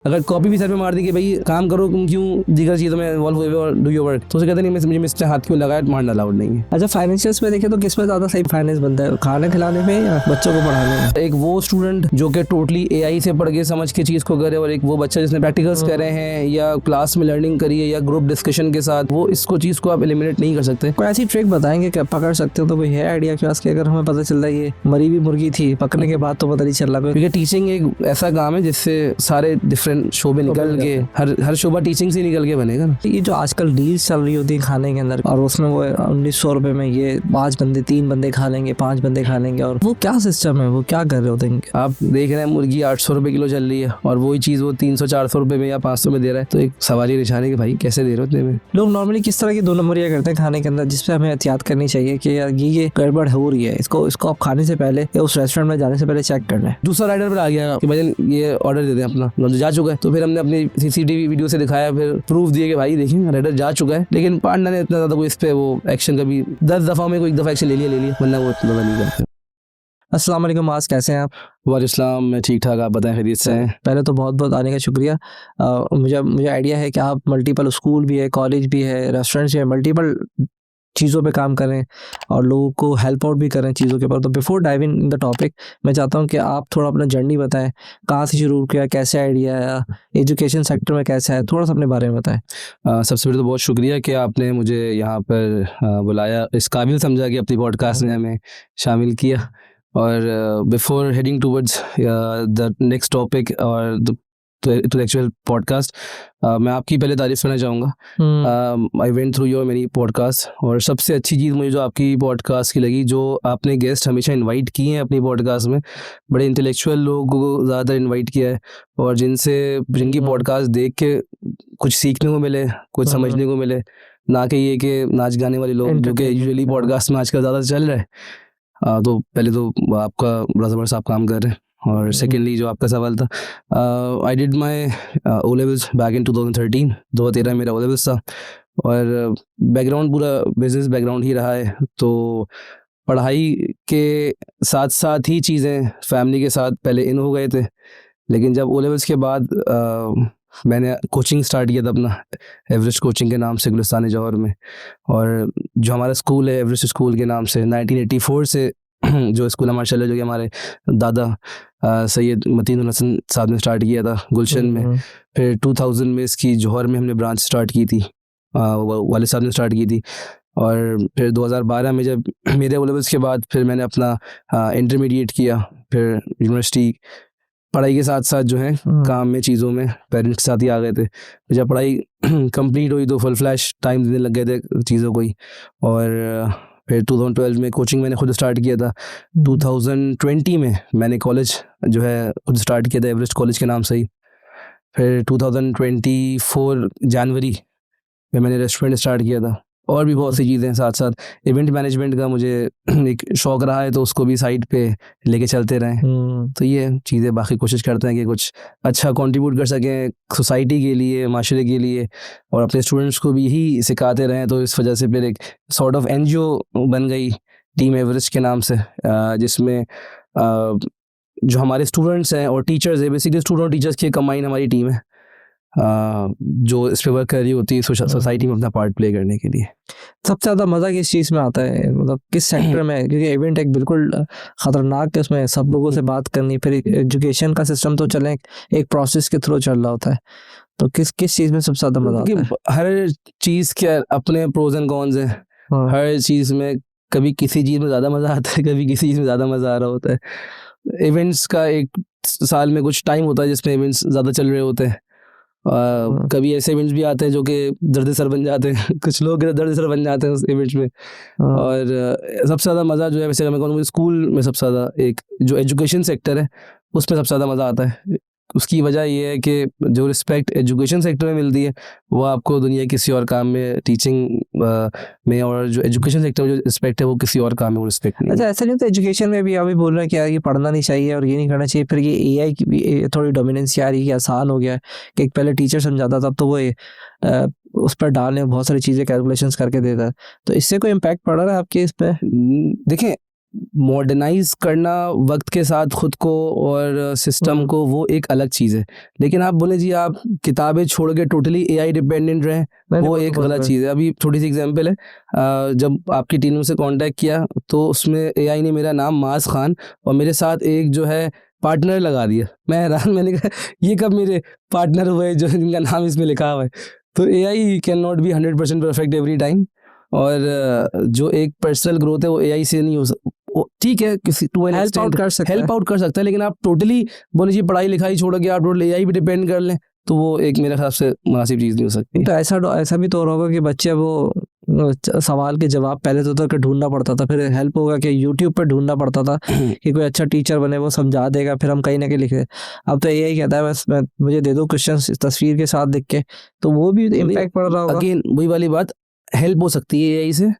अगर कॉपी भी सर पे मार दी कि भाई काम करो, तुम क्यों दीगर चीज़ों में इन्वॉल्व हुए और डू योर वर्क, तो उसे कहते नहीं मुझे मिस्टर हाथ क्यों लगाया, मारना अलाउड नहीं है। अच्छा, फाइनेंशियल्स में देखें तो किस में ज़्यादा सही फाइनेंस बनता है, खाना खिलाने में या बच्चों को पढ़ाने में? एक वो स्टूडेंट जो कि टोटली एआई से पढ़ के समझ के चीज़ को करे, और एक वो बच्चा जिसने प्रैक्टिकल्स करे हैं या क्लास में लर्निंग करी है या ग्रुप डिस्कशन के साथ, वो इसको चीज़ को आप एलिमिनेट नहीं कर सकते। कोई ऐसी ट्रिक बताएंगे कि पकड़ सकते हो? तो कोई है आइडिया के पास कि अगर हमें पता चल रहा है ये मरी हुई मुर्गी थी, पकड़ने के बाद तो पता नहीं चल रहा? क्योंकि टीचिंग एक ऐसा काम है जिससे सारे डिफरेंट शोबे निकल के, हर शोबा टीचिंग से निकल के बनेगा ना। ये जो आजकल डील्स चल रही होती है खाने के अंदर, और उसमें वो 1900 रुपए में ये 3 बंदे खा लेंगे, 5 बंदे खा लेंगे, और वो क्या सिस्टम है, वो क्या कर रहे होते हैं? आप देख रहे हैं मुर्गी 800 रुपए किलो चल रही है और वही चीज़ वो 300-400 रुपए में या 500 में दे रहा है, तो एक सवाल ही निशान है कि भाई कैसे दे रहे हो इतने में। लोग नॉर्मली किस तरह की 2 नंबरियां करते हैं खाने के अंदर, जिसपे हमें एहतियात करनी चाहिए कि यार ये गड़बड़ हो रही है, इसको आप खाने से पहले या उस रेस्टोरेंट में जाने से पहले चेक करना है। दूसरा राइडर पर आ गया कि भाई ये ऑर्डर दे दें अपना, जो जा चुका है, तो फिर हमने अपनी सीसीटीवी वीडियो से दिखाया, फिर प्रूफ दिए कि भाई देखिए राइडर जा चुका है, लेकिन पार्टनर ने इतना ज़्यादा कोई इस पे वो एक्शन, कभी 10 दफ़ा में कोई 1 दफ़ा एक्शन ले लिया, वरना वो इतना ज़्यादा नहीं करते। अस्सलाम वालेकुम मास, कैसे हैं आप? वालेकुम, मैं ठीक ठाक, आप बताएं खैरियत से हैं? पहले तो बहुत बहुत आने का शुक्रिया। मुझे आइडिया है कि आप मल्टीपल स्कूल भी है, कॉलेज भी है, रेस्टोरेंट्स भी है, मल्टीपल चीज़ों पे काम करें और लोगों को हेल्प आउट भी करें चीज़ों के ऊपर। तो before diving in the topic, मैं चाहता हूँ कि आप थोड़ा अपना जर्नी बताएं, कहाँ से शुरू किया, कैसे आइडिया आया, एजुकेशन सेक्टर में कैसे है, थोड़ा सा अपने बारे में बताएं। सबसे पहले तो बहुत शुक्रिया कि आपने मुझे यहाँ पर बुलाया, इस काबिल समझा कि अपनी पॉडकास्ट में हमें शामिल किया। और before heading towards the next topic और टू द एक्चुअल पॉडकास्ट, मैं आपकी पहले तारीफ़ करना चाहूँगा। I went through your many podcast, और सबसे अच्छी चीज़ मुझे जो आपकी पॉडकास्ट की लगी, जो आपने गेस्ट हमेशा इनवाइट किए हैं अपनी पॉडकास्ट में, बड़े इंटेलेक्चुअल लोगों को ज़्यादातर इनवाइट किया है, और जिनकी पॉडकास्ट देख के कुछ सीखने को मिले, कुछ समझने को मिले, ना कि ये कि नाच गाने वाले लोग जो कि यूजुअली पॉडकास्ट में आजकल ज़्यादा चल रहा है। तो पहले तो आपका बड़ा ज़बरदस्त आप काम कर रहे हैं, और सेकेंडली जो आपका सवाल था, I did my O levels back in 2013 मेरा ओ लेवल्स था, और बैकग्राउंड पूरा बिजनेस बैकग्राउंड ही रहा है, तो पढ़ाई के साथ साथ ही चीज़ें फैमिली के साथ पहले इन हो गए थे, लेकिन जब ओ लेवल्स के बाद मैंने कोचिंग स्टार्ट किया था अपना, एवरेस्ट कोचिंग के नाम से, गुलिस्तान जौहर में। और जो हमारा स्कूल है एवरेस्ट स्कूल के नाम से, 1984 से जो स्कूल है माशाल्लाह, जो कि हमारे दादा सैयद मतीन हसन साहब ने स्टार्ट किया था गुलशन में। फिर 2000 में इसकी जौहर में हमने ब्रांच स्टार्ट की थी, वाले साहब ने स्टार्ट की थी। और फिर 2012 में जब मेरे ओ लेवल्स के बाद फिर मैंने अपना इंटरमीडिएट किया, फिर यूनिवर्सिटी, पढ़ाई के साथ साथ जो है काम में, चीज़ों में पेरेंट्स के साथ ही आ गए थे। जब पढ़ाई कंप्लीट हुई तो फुल फ्लैश टाइम देने लग गए थे चीज़ों को ही। और फिर 2012 में कोचिंग मैंने खुद स्टार्ट किया था। 2020 में मैंने कॉलेज जो है खुद स्टार्ट किया था, एवरेस्ट कॉलेज के नाम से ही। फिर 2024 जनवरी में मैंने रेस्टोरेंट स्टार्ट किया था, और भी बहुत सी चीज़ें साथ साथ। इवेंट मैनेजमेंट का मुझे एक शौक़ रहा है, तो उसको भी साइड पे लेके चलते रहें। तो ये चीज़ें बाकी कोशिश करते हैं कि कुछ अच्छा कंट्रीब्यूट कर सकें सोसाइटी के लिए, माशरे के लिए, और अपने स्टूडेंट्स को भी यही सिखाते रहें। तो इस वजह से फिर एक सॉर्ट ऑफ एनजीओ बन गई टीम एवरेस्ट के नाम से, जिसमें जो हमारे स्टूडेंट्स हैं और टीचर्स हैं, बेसिकली स्टूडेंट और टीचर्स की कंबाइन हमारी टीम है, जो इस पे वर्क कर रही होती है सोसाइटी में अपना पार्ट प्ले करने के लिए। सबसे ज़्यादा मज़ा किस चीज़ में आता है, मतलब किस सेक्टर में? क्योंकि इवेंट एक बिल्कुल ख़तरनाक है, उसमें सब लोगों से बात करनी, फिर एजुकेशन का सिस्टम तो चले एक प्रोसेस के थ्रू चल रहा होता है, तो किस चीज़ में सबसे ज़्यादा मज़ा आता है? हर चीज़ के अपने प्रोज एंड कॉन्स हैं। हर चीज़ में कभी किसी चीज़ में ज़्यादा मज़ा आता है, कभी किसी चीज़ में ज़्यादा मज़ा आ रहा होता है। इवेंट्स का एक साल में कुछ टाइम होता है जिसमें इवेंट्स ज़्यादा चल रहे होते हैं। कभी ऐसे इवेंट्स भी आते हैं जो कि दर्द सर बन जाते हैं कुछ लोग दर्द सर बन जाते हैं उस इवेंट्स में। और सबसे ज़्यादा मज़ा जो है, वैसे अगर मैं कहूँ, मुझे स्कूल में सबसे ज़्यादा एक जो एजुकेशन सेक्टर है उसमें सबसे ज़्यादा मज़ा आता है। उसकी वजह ये है कि जो रिस्पेक्ट एजुकेशन सेक्टर में मिलती है वो आपको दुनिया किसी और काम में, टीचिंग में, और जो एजुकेशन सेक्टर में जो रिस्पेक्ट है वो किसी और काम में वो रिस्पेक्ट नहीं। अच्छा, ऐसा नहीं होता एजुकेशन में भी अभी बोल रहे हैं कि यार ये पढ़ना नहीं चाहिए और ये नहीं करना चाहिए, फिर ये एआई की भी थोड़ी डोमिनेंस आ रही है, आसान हो गया है कि पहले टीचर समझाता था तो वो उस पर डालने बहुत सारी चीज़ें कैलकुलेशंस करके देता है, तो इससे कोई इम्पैक्ट पड़ रहा है आपके इस पे? देखें, मॉडर्नाइज करना वक्त के साथ खुद को और सिस्टम को, वो एक अलग चीज़ है। लेकिन आप बोले जी आप किताबें छोड़ के टोटली एआई डिपेंडेंट रहें, वो एक गलत चीज़ है। अभी छोटी सी एग्जांपल है, जब आपकी टीम से कांटेक्ट किया तो उसमें एआई ने मेरा नाम माज खान और मेरे साथ एक जो है पार्टनर लगा दिया। मैं हैरान, मैंने कहा ये कब मेरे पार्टनर हुए जो जिनका नाम इसमें लिखा हुआ है। तो AI can not be 100% perfect every time, और जो एक पर्सनल ग्रोथ है वो एआई से नहीं हो सकता। ठीक है, किसी टू एन हेल्प आउट कर सकता है, हेल्प आउट कर सकता है, लेकिन आप टोटली बोल लीजिए पढ़ाई लिखाई छोड़ के आप टोटली एआई पे डिपेंड कर लें, तो वो एक मेरे हिसाब से मुनासिब चीज़ नहीं हो सकती। तो ऐसा भी तो हो रहा होगा कि बच्चे वो सवाल के जवाब पहले तो उतर के ढूंढना पड़ता था, फिर हेल्प होगा कि यूट्यूब पे ढूंढना पड़ता था कि कोई अच्छा टीचर बने, वो समझा देगा, फिर हम कहीं ना कहीं लिखे। अब तो एआई कहता है बस मुझे दे दो क्वेश्चन तस्वीर के साथ लिख के, तो वो भी इम्पैक्ट पड़ रहा होगा। अगेन वही वाली बात, हेल्प हो सकती है एआई से,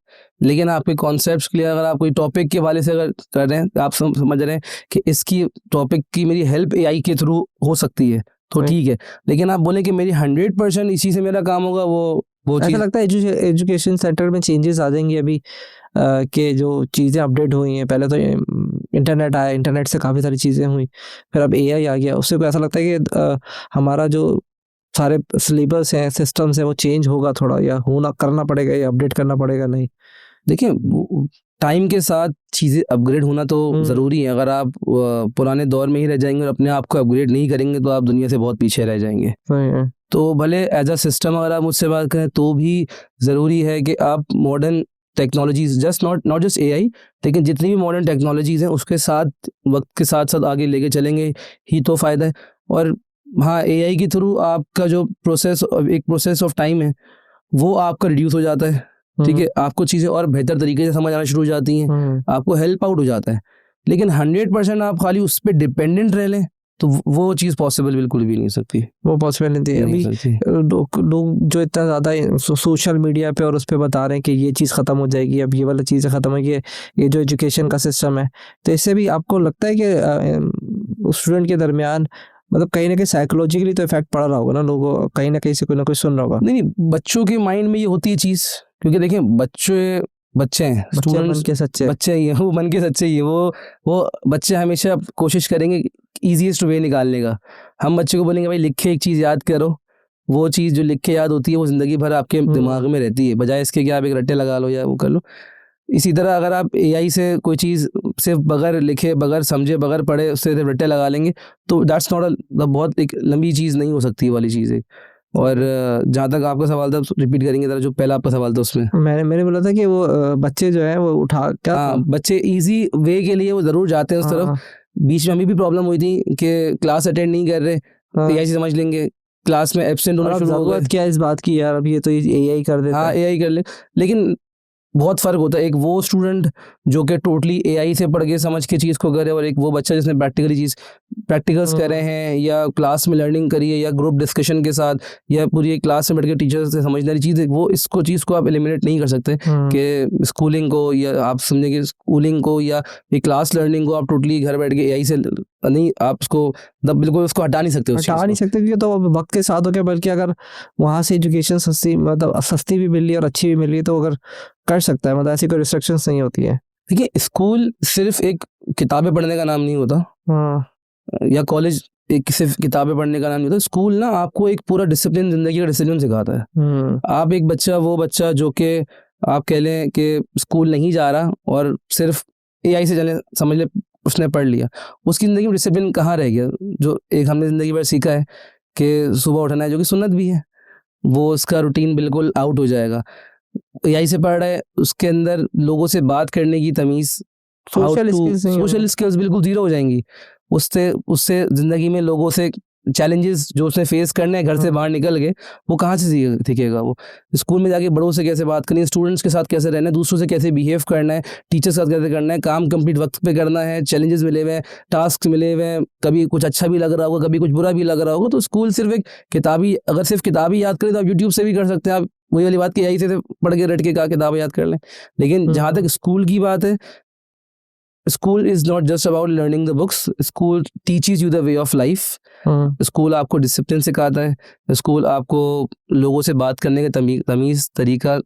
लेकिन आपके कॉन्सेप्ट्स के लिए अगर आप कोई टॉपिक के वाले से अगर कर रहे हैं, आप समझ रहे हैं कि इसकी टॉपिक की मेरी हेल्प एआई के थ्रू हो सकती है, तो ठीक है। लेकिन आप बोले कि मेरी 100% इसी से मेरा काम होगा, वो ऐसा लगता है एजुकेशन सेक्टर में चेंजेस आ जाएंगे अभी कि जो चीज़ें अपडेट हुई हैं। पहले तो इंटरनेट आया, इंटरनेट से काफ़ी सारी चीज़ें हुई, फिर अब एआई आ गया, उससे ऐसा लगता है कि हमारा जो सारे सिलेबस हैं, सिस्टम्स हैं, वो चेंज होगा थोड़ा, या करना पड़ेगा, या अपडेट करना पड़ेगा। नहीं, देखिए टाइम के साथ चीज़ें अपग्रेड होना तो ज़रूरी है। अगर आप पुराने दौर में ही रह जाएंगे और अपने आप को अपग्रेड नहीं करेंगे तो आप दुनिया से बहुत पीछे रह जाएंगे। तो भले एज अ सिस्टम अगर आप मुझसे बात करें तो भी ज़रूरी है कि आप modern technologies, not just AI, लेकिन जितनी भी मॉडर्न टेक्नोलॉजीज़ हैं उसके साथ वक्त के साथ साथ आगे लेके चलेंगे ही तो फ़ायदा है। और हाँ, एआई के थ्रू आपका जो प्रोसेस ऑफ टाइम है वो आपका रिड्यूस हो जाता है, ठीक है। आपको चीज़ें और बेहतर तरीके से समझ आना शुरू हो जाती हैं, आपको हेल्प आउट हो जाता है। लेकिन 100% आप खाली उस पर डिपेंडेंट रह लें तो वो चीज़ पॉसिबल बिल्कुल भी नहीं सकती, वो पॉसिबल नहीं थी। अभी लोग जो इतना ज़्यादा सोशल मीडिया पे और उस पर बता रहे हैं कि ये चीज़ ख़त्म हो जाएगी, अब ये वाला चीज़ें ख़त्म होगी, ये जो एजुकेशन का सिस्टम है, तो इससे भी आपको लगता है कि स्टूडेंट के दरमियान मतलब कहीं ना कहीं साइकोलॉजिकली तो इफेक्ट पड़ रहा होगा ना, लोगों कहीं ना कहीं से कोई ना कोई सुन रहा होगा। नहीं, बच्चों के माइंड में ये होती है चीज़, क्योंकि देखिए बच्चे हैं, स्टूडेंट्स के सच्चे बच्चे ही हैं, वो मन के सच्चे ही है। वो बच्चे हमेशा कोशिश करेंगे ईजीएस्ट वे निकालने का। हम बच्चे को बोलेंगे भाई लिख के एक चीज़ याद करो, वो चीज़ जो लिख के याद होती है वो ज़िंदगी भर आपके दिमाग में रहती है, बजाय इसके कि आप एक रट्टे लगा लो या वो कर लो। इसी तरह अगर आप एआई से कोई चीज़ सिर्फ बगैर लिखे, बगैर समझे, बगैर पढ़े उससे सिर्फ रट्टे लगा लेंगे तो दैट्स नॉट बहुत एक लंबी चीज़ नहीं हो सकती वाली चीज़ है। और जहाँ तक आपका सवाल था रिपीट करेंगे जरा, जो पहला आपका सवाल था उसमें मैंने बोला था कि वो बच्चे जो है वो उठा क्या, बच्चे इजी वे के लिए वो ज़रूर जाते हैं उस तरफ। बीच में हमें भी प्रॉब्लम हुई थी कि क्लास अटेंड नहीं कर रहे, एआई से समझ लेंगे, क्लास में एब्सेंट होना शुरू हो गया। क्या इस बात की यार, अब ये तो एआई कर देता है। हाँ, एआई कर ले, लेकिन बहुत फ़र्क होता है। एक वो स्टूडेंट जो कि टोटली एआई से पढ़ के समझ के चीज़ को करे, और एक वो बच्चा जिसने प्रैक्टिकल्स करे हैं या क्लास में लर्निंग करी है या ग्रुप डिस्कशन के साथ या पूरी एक क्लास में बैठ के टीचर से समझने वाली चीज़ है, वो चीज़ को आप एलिमिनेट नहीं कर सकते कि स्कूलिंग को, या आप समझे कि स्कूलिंग को या एक क्लास लर्निंग को आप टोटली घर बैठ के एआई से नहीं, आप उसको बिल्कुल उसको हटा नहीं सकते, क्योंकि तो वक्त के साथ हो गया। बल्कि अगर वहाँ से एजुकेशन सस्ती भी मिल रही है और अच्छी भी मिल रही है तो अगर कर सकता है, मतलब ऐसी कोई रिस्ट्रिक्शंस नहीं होती है। देखिए स्कूल सिर्फ एक किताबें पढ़ने का नाम नहीं होता, या कॉलेज एक सिर्फ किताबें पढ़ने का नाम नहीं होता। स्कूल ना आपको एक पूरा डिसिप्लिन, जिंदगी का डिसिप्लिन सिखाता है। आप एक वो बच्चा जो कि आप कह लें कि स्कूल नहीं जा रहा और सिर्फ एआई से चले, समझ ले उसने पढ़ लिया, उसकी ज़िंदगी में डिसिप्लिन कहाँ रह गया? जो एक हमने ज़िंदगी भर सीखा है कि सुबह उठना है, जो कि सुन्नत भी है, वो उसका रूटीन बिल्कुल आउट हो जाएगा। एआई से पढ़ रहा है, उसके अंदर लोगों से बात करने की तमीज़, सोशल स्किल्स बिल्कुल ज़ीरो हो जाएंगी। उससे ज़िंदगी में लोगों से चैलेंजेस जो उसने फेस करने हैं घर से बाहर निकल के, वो कहाँ से सीखेगा? वो स्कूल में जाके बड़ों से कैसे बात करनी है, स्टूडेंट्स के साथ कैसे रहना है, दूसरों से कैसे बिहेव करना है, टीचर्स के साथ कैसे करना है, काम कंप्लीट वक्त पे करना है, चैलेंजेस मिले हुए हैं, टास्क मिले हुए हैं, कभी कुछ अच्छा भी लग रहा होगा, कभी कुछ बुरा भी लग रहा होगा। तो स्कूल सिर्फ एक किताबी, अगर सिर्फ किताबी याद करें तो आप यूट्यूब से भी कर सकते हैं। आप वही वाली बात की यही से पढ़ के रट के कहा किताबें याद कर लें। लेकिन जहाँ तक स्कूल की बात है, school is not just about learning the books, school teaches you the way of life. School आपको डिसिप्लिन सिखाता है, स्कूल आपको लोगों से बात करने का तमीज़, तरीका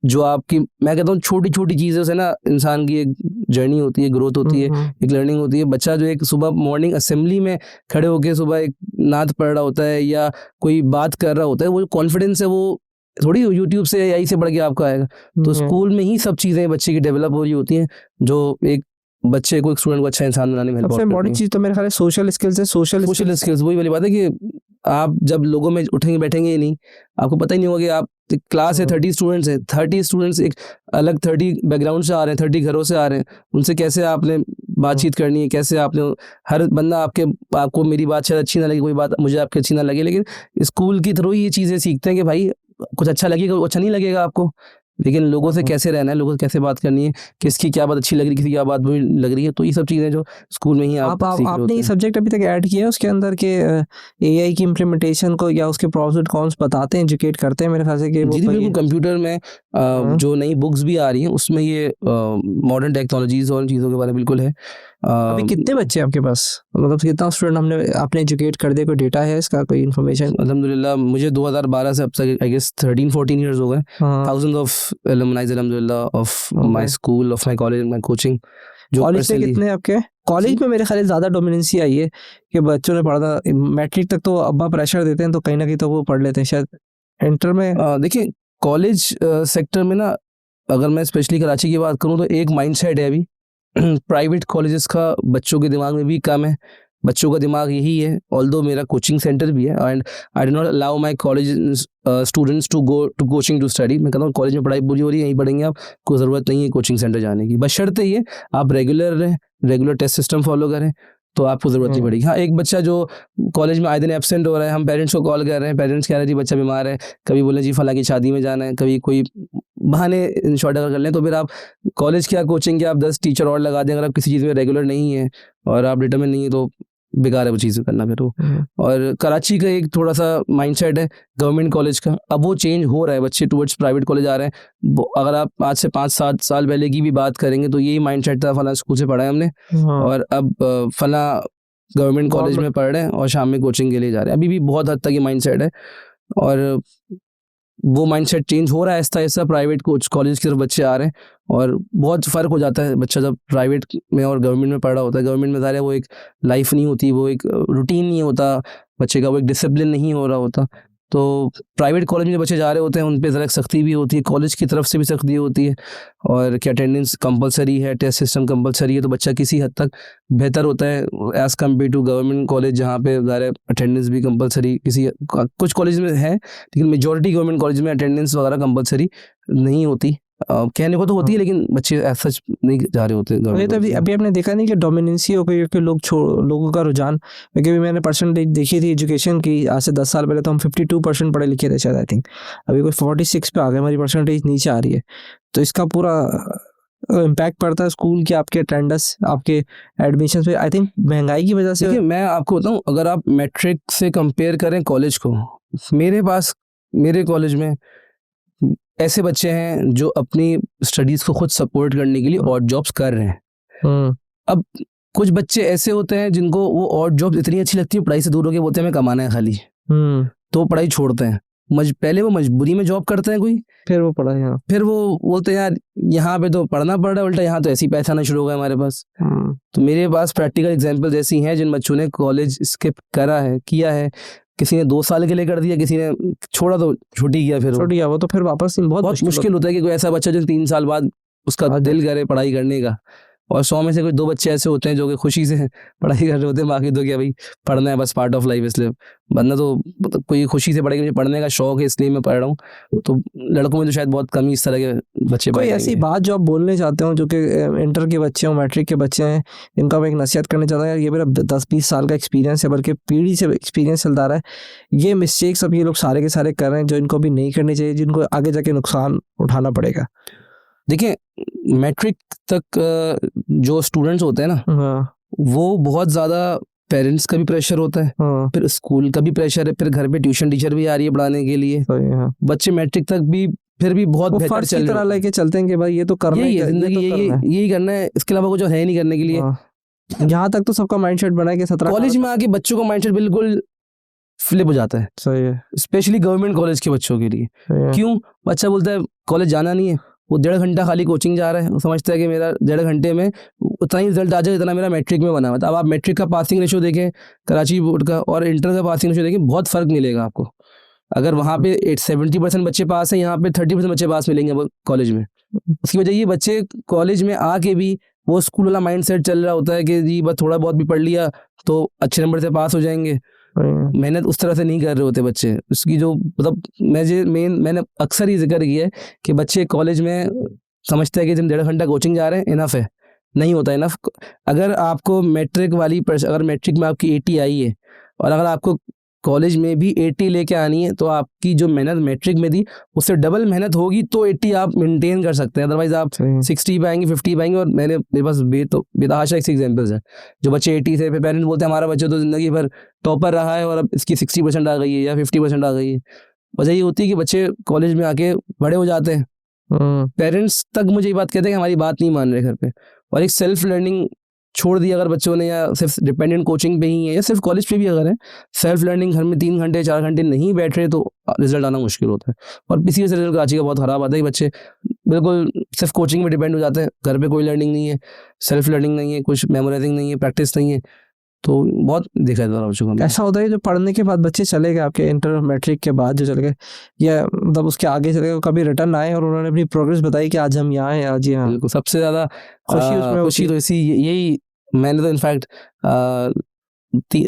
जो आपकी, मैं कहता हूँ छोटी छोटी चीज़ों से ना इंसान की एक जर्नी होती है, ग्रोथ होती है, एक लर्निंग होती है। बच्चा जो एक सुबह मॉर्निंग असेंबली में खड़े होकर सुबह एक नात पढ़ रहा होता है या कोई बात कर रहा होता है, वो कॉन्फिडेंस है वो थोड़ी यूट्यूब से या यही से पढ़ के आपको आएगा। तो स्कूल में ही सब चीज़ें बच्चे की डेवलप हो रही होती हैं, जो एक बच्चे को, एक स्टूडेंट को अच्छा इंसान बनाने में हेल्प सबसे करती इम्पोर्टेंट हैं। चीज़ तो मेरे ख्याल है सोशल स्किल्स है। सोशल स्किल्स, वही वाली बात है कि आप जब लोगों में उठेंगे बैठेंगे ही नहीं, आपको पता ही नहीं होगा कि आप क्लास है 30 स्टूडेंट्स हैं, 30 स्टूडेंट्स एक अलग 30 बैकग्राउंड से आ रहे हैं, 30 घरों से आ रहे हैं, उनसे कैसे आपने बातचीत करनी है, कैसे आपने, हर बंदा आपको मेरी बात शायद अच्छी ना लगे, कोई बात मुझे आपकी अच्छी ना लगे, लेकिन स्कूल की थ्रू ये चीज़ें सीखते हैं कि भाई कुछ अच्छा लगेगा, अच्छा नहीं लगेगा आपको, लेकिन लोगों से कैसे रहना है, लोगों से कैसे बात करनी है, किसकी क्या बात अच्छी लग रही है, किसी की क्या बात बुरी लग रही है। तो ये सब चीज़ें जो स्कूल में ही आप सीख रहे आपने होते ये हैं। सब्जेक्ट अभी तक ऐड किया है उसके अंदर के एआई की इम्प्लीमेंटेशन को, या उसके प्रॉस एंड कॉन्स बताते हैं, एजुकेट करते हैं मेरे ख्याल से कि वो जी बिल्कुल, कंप्यूटर में जो नई बुक्स भी आ रही हैं उसमें ये मॉडर्न टेक्नोलॉजीज और चीज़ों के बारे में बिल्कुल है। अभी कितने बच्चे हैं आपके पास, मतलब कितना स्टूडेंट आपने एजुकेट कर दिया, कोई डेटा है इसका, कोई इन्फॉर्मेशन? अल्हम्दुलिल्लाह मुझे 2012 से अब तक आई गेस 13-14 इयर्स हो गए। Thousands of alumni अल्हम्दुलिल्लाह of my school, of my college, my coaching। जो कॉलेज में personally- कितने आपके? कॉलेज में मेरे ख्याल से ज़्यादा डोमिनेंसी आई है कि बच्चों ने पढ़ना, मैट्रिक तक तो अब्बा प्रेशर देते हैं तो कहीं ना कहीं तो वो पढ़ लेते हैं, शायद इंटर में देखिए कॉलेज सेक्टर में ना, अगर मैं स्पेशली कराची की बात करूँ तो एक माइंडसेट है अभी प्राइवेट कॉलेजेस का बच्चों के दिमाग में भी कम है। बच्चों का दिमाग यही है, ऑल्दो मेरा कोचिंग सेंटर भी है and I do not allow my college students to go to coaching to study. मैं कहता हूँ कॉलेज में पढ़ाई पूरी हो रही है, यहीं पढ़ेंगे आप, कोई ज़रूरत नहीं है कोचिंग सेंटर जाने की, बशर्ते ये आप रेगुलर रहें, रेगुलर टेस्ट सिस्टम फॉलो करें तो आपको ज़रूरत नहीं पड़ेगी। हाँ, एक बच्चा जो कॉलेज में आए दिन एब्सेंट हो रहा है, हम पेरेंट्स को कॉल कर रहे हैं, पेरेंट्स कह रहे हैं जी बच्चा बीमार है, कभी बोले जी फला की शादी में जाना है, कभी कोई बहाने इन शॉर्ट अगर कर लें, तो फिर आप कॉलेज क्या कोचिंग के आप 10 टीचर और लगा दें, अगर आप किसी चीज़ में रेगुलर नहीं है और आप डिटरमिन नहीं है तो बेकार है वो चीज़ करना फिर वो। और कराची का एक थोड़ा सा माइंडसेट है गवर्नमेंट कॉलेज का, अब वो चेंज हो रहा है, बच्चे टुवर्ड्स प्राइवेट कॉलेज आ रहे हैं। अगर आप आज से 5-7 साल पहले की भी बात करेंगे तो यही माइंडसेट था, फला स्कूल से पढ़ा है हमने और अब फला गवर्नमेंट कॉलेज में पढ़ रहे हैं और शाम में कोचिंग के लिए जा रहे हैं। अभी भी बहुत हद तक ये माइंडसेट है और वो माइंडसेट चेंज हो रहा है ऐसा ऐसा, प्राइवेट कॉलेज की तरफ बच्चे आ रहे हैं और बहुत फ़र्क हो जाता है बच्चा जब प्राइवेट में और गवर्नमेंट में पढ़ रहा होता है। गवर्नमेंट में ज़ाहिर है वो एक लाइफ नहीं होती, वो एक रूटीन नहीं होता बच्चे का, वो एक डिसिप्लिन नहीं हो रहा होता। तो प्राइवेट कॉलेज में बच्चे जा रहे होते हैं उन पे ज़रा सख्ती भी होती है, कॉलेज की तरफ से भी सख्ती होती है और कि अटेंडेंस कंपलसरी है, टेस्ट सिस्टम कंपलसरी है, तो बच्चा किसी हद तक बेहतर होता है as compare to government college जहाँ पे ज़ाहिर अटेंडेंस भी कंपलसरी कुछ कॉलेज में है, लेकिन मेजॉरिटी गवर्नमेंट कॉलेज में अटेंडेंस वगैरह कंपलसरी नहीं होती। कहने को तो होती है लेकिन बच्चे ऐसा नहीं जा रहे होते। तो अभी आपने देखा नहीं कि डोमिनेंसी हो गई, कि लोगों का रुझान, क्योंकि अभी मैंने परसेंटेज देखी थी एजुकेशन की, आज से 10 साल पहले तो हम 52% पढ़े लिखे थे शायद, आई थिंक अभी कोई 46 पे आ गए, हमारी परसेंटेज नीचे आ रही है। तो इसका पूरा इम्पैक्ट पड़ता है स्कूल के, आपके अटेंडेंस, आपके एडमिशन पे, आई थिंक महंगाई की वजह से। देखिए मैं आपको बताऊं, अगर आप मैट्रिक से कंपेयर करें कॉलेज को, मेरे कॉलेज में ऐसे बच्चे हैं जो अपनी स्टडीज़ को खुद सपोर्ट करने के लिए और जॉब्स कर रहे हैं। अब कुछ बच्चे ऐसे होते हैं जिनको वो और जॉब्स इतनी अच्छी लगती है, पढ़ाई से दूर होकर बोलते हैं हमें कमाना है खाली, तो पढ़ाई छोड़ते हैं। पहले वो मजबूरी में जॉब करते हैं कोई, फिर वो पढ़ा यहाँ, फिर वो बोलते हैं यार यहाँ पे तो पढ़ना पड़ रहा है, उल्टा यहाँ तो ऐसी पैसा आना शुरू हो गया हमारे पास। तो मेरे पास प्रैक्टिकल एग्जांपल्स ऐसी हैं जिन बच्चों ने कॉलेज स्किप किया है। किसी ने 2 साल के लिए कर दिया, किसी ने छोड़ा तो छुट्टी किया, फिर छुट्टी गया वो तो फिर वापस बहुत मुश्किल होता है कि कोई ऐसा बच्चा जो 3 साल बाद उसका दिल करे पढ़ाई करने का, और 100 में से कोई 2 बच्चे ऐसे होते हैं जो कि खुशी से पढ़ाई कर रहे होते हैं, बाकी तो क्या भाई पढ़ना है बस, पार्ट ऑफ लाइफ, इसलिए वरना तो कोई खुशी से पढ़ेगा, मुझे पढ़ने का शौक है इसलिए मैं पढ़ रहा हूँ। तो लड़कों में तो शायद बहुत कम ही इस तरह के बच्चे। कोई ऐसी बात जो आप बोलने चाहते हो, जो कि इंटर के बच्चे हो, मैट्रिक के बच्चे हैं, इनका मैं एक नसीहत करना चाहता हूँ, यार ये मेरा 10-20 साल का एक्सपीरियंस है, बल्कि पीढ़ी से एक्सपीरियंस चलता रहा है, ये मिस्टेक्स अब ये लोग सारे के सारे कर रहे हैं जो इनको भी नहीं करनी चाहिए, जिनको आगे जाके नुकसान उठाना पड़ेगा। देखिए मैट्रिक तक जो स्टूडेंट्स होते हैं ना, वो बहुत ज़्यादा पेरेंट्स का भी प्रेशर होता है, फिर स्कूल का भी प्रेशर है, फिर घर पे ट्यूशन टीचर भी आ रही है पढ़ाने के लिए। बच्चे मैट्रिक तक भी फिर भी बहुत बेहतर चल रहा लेके चलते हैं कि भाई ये तो करना ही है, जिंदगी यही करना है, इसके अलावा कुछ है नहीं करने के लिए। यहाँ तक तो सबका माइंडसेट बना है कि 17 कॉलेज में आके बच्चों का माइंडसेट बिल्कुल फ्लिप हो जाता है, सही है, स्पेशली गवर्नमेंट कॉलेज के बच्चों के लिए। सही है। क्यों? बच्चा बोलता है कॉलेज जाना नहीं है, वो 1.5 घंटा खाली कोचिंग जा रहा है, वो समझता है कि मेरा 1.5 घंटे में उतना ही रिजल्ट आ जाए जितना मेरा मैट्रिक में बना हुआ था। अब आप मैट्रिक का पासिंग रेशो देखें कराची बोर्ड का और इंटर का पासिंग रेशो देखें, बहुत फ़र्क मिलेगा आपको। अगर वहाँ पे 70% बच्चे पास हैं, यहाँ पे 30% बच्चे पास मिलेंगे कॉलेज में। उसकी वजह ये बच्चे कॉलेज में आके भी वो स्कूल वाला माइंड सेट चल रहा होता है कि जी बस थोड़ा बहुत भी पढ़ लिया तो अच्छे नंबर से पास हो जाएंगे। मेहनत उस तरह से नहीं कर रहे होते बच्चे। उसकी जो मतलब मैंने अक्सर ही जिक्र किया है कि बच्चे कॉलेज में समझते हैं कि हम 1.5 घंटा कोचिंग जा रहे हैं इनफ है, नहीं होता इनफ। अगर आपको मैट्रिक अगर मैट्रिक में आपकी 80 आई है और अगर आपको कॉलेज में भी 80 लेके आनी है तो आपकी जो मेहनत मैट्रिक में थी उससे डबल मेहनत होगी तो 80 आप मेंटेन कर सकते हैं। अदरवाइज आप 60 पाएंगे 50 पाएंगे। और मेरे पास बेतहाशा एग्जाम्पल्स है जो बच्चे 80 से फिर पेरेंट्स बोलते हैं हमारा बच्चा तो जिंदगी भर टॉपर रहा है और अब इसकी 60% आ गई है या 50% आ गई है। वजह ये होती है कि बच्चे कॉलेज में आके बड़े हो जाते हैं, पेरेंट्स तक मुझे ये बात कहते हैं कि हमारी बात नहीं मान रहे घर पे, और एक सेल्फ लर्निंग छोड़ दी अगर बच्चों ने, या सिर्फ डिपेंडेंट कोचिंग पे ही है या सिर्फ कॉलेज पे भी अगर है, सेल्फ लर्निंग घर में 3 घंटे 4 घंटे नहीं बैठ रहे तो रिजल्ट आना मुश्किल होता है। और इसी वजह से रिजल्ट कराची का बहुत ख़राब आता है। बच्चे बिल्कुल सिर्फ कोचिंग पे डिपेंड हो जाते हैं, घर पे कोई लर्निंग नहीं है, सेल्फ लर्निंग नहीं है, कुछ मेमोराइजिंग नहीं है, प्रैक्टिस नहीं है, तो बहुत देखा है बच्चों को। ऐसा होता है जो पढ़ने के बाद बच्चे चले गए आपके इंटर मैट्रिक के बाद जो चले गए या मतलब उसके आगे चले गए, कभी रिटर्न आए और उन्होंने अपनी प्रोग्रेस बताई कि आज हम यहाँ हैं, आज यहाँ। बिल्कुल, सबसे ज़्यादा खुशी तो इसी यही मैंने तो इनफैक्ट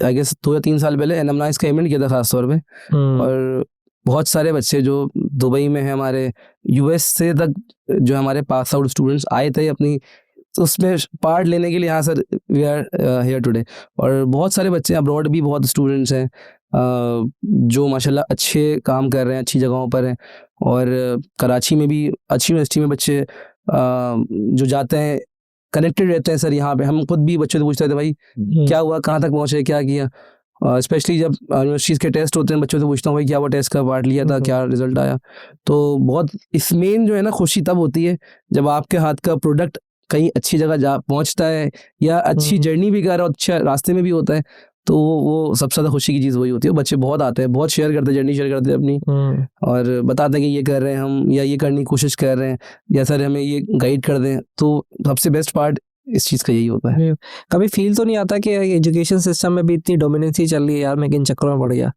आई गेस 2 या 3 साल पहले एनमनाइज का इवेंट किया था खास तौर पे, और बहुत सारे बच्चे जो दुबई में हैं, हमारे यूएस से तक जो हमारे पास आउट स्टूडेंट्स आए थे अपनी उसमें पार्ट लेने के लिए। हाँ sir, we are here today. और बहुत सारे बच्चे अब्रॉड भी बहुत स्टूडेंट्स हैं जो माशाल्लाह अच्छे काम कर रहे हैं, अच्छी जगहों पर हैं। और कराची में भी अच्छी यूनिवर्सिटी में बच्चे जो जाते हैं कनेक्टेड रहते हैं। सर यहाँ पे हम खुद भी बच्चों से पूछते थे भाई क्या हुआ, कहाँ तक पहुँचे, क्या किया। स्पेशली जब यूनिवर्सिटीज़ के टेस्ट होते हैं बच्चों से पूछता हूँ भाई क्या वो टेस्ट का पार्ट लिया था, क्या रिजल्ट आया। तो बहुत इसमें जो है ना खुशी तब होती है जब आपके हाथ का प्रोडक्ट कहीं अच्छी जगह जा पहुंचता है या अच्छी जर्नी भी कर रहा है, अच्छा रास्ते में भी होता है, तो वो सबसे ज़्यादा खुशी की चीज़ वही होती है। बच्चे बहुत आते हैं, बहुत शेयर करते हैं, जर्नी शेयर करते हैं अपनी, और बताते हैं कि ये कर रहे हैं हम, या ये करने की कोशिश कर रहे हैं, या सर हमें ये गाइड कर दें। तो सबसे बेस्ट पार्ट इस चीज़ का यही होता है। कभी फील तो नहीं आता कि एजुकेशन सिस्टम में भी इतनी डोमिनेंसी चल रही है यार, मैं किन चक्करों में पड़ गया।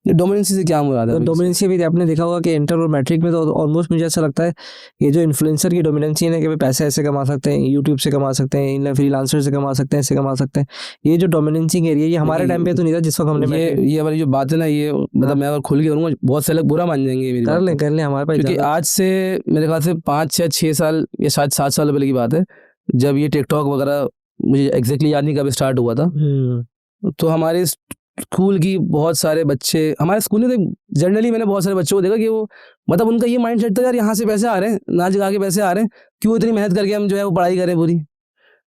डोमिनेंसी से क्या मुराद है? डोमिनेंसी भी आपने देखा होगा कि इंटर और मैट्रिक में तो ऑलमोस्ट मुझे ऐसा लगता है ये जो इन्फ्लुएंसर की डोमिनेंसी है कि भाई पैसे ऐसे कमा सकते हैं, यूट्यूब से कमा सकते हैं, फ्रीलांसर से कमा सकते हैं, ऐसे कमा सकते हैं। ये जो डोमिनेंसी एरिया ये हमारे टाइम पे तो नहीं था जिस वक्त हमने ये वाली जो बात है ना, ये मतलब मैं अगर खुल के करूँगा बहुत से लोग बुरा मान जाएंगे मेरी। कर लें हमारे पास, क्योंकि आज से मेरे ख्याल से 5 या 6 साल या शायद 7 साल पहले की बात है जब ये टिकटॉक वगैरह, मुझे एग्जैक्टली याद नहीं कब स्टार्ट हुआ था। तो हमारे स्कूल की बहुत सारे बच्चे, हमारे स्कूल में जनरली मैंने बहुत सारे बच्चों को देखा कि वो मतलब उनका ये माइंड सेट था यार यहाँ से पैसे आ रहे हैं, नाच गा के पैसे आ रहे हैं, क्यों इतनी मेहनत करके हम जो है वो पढ़ाई करें पूरी।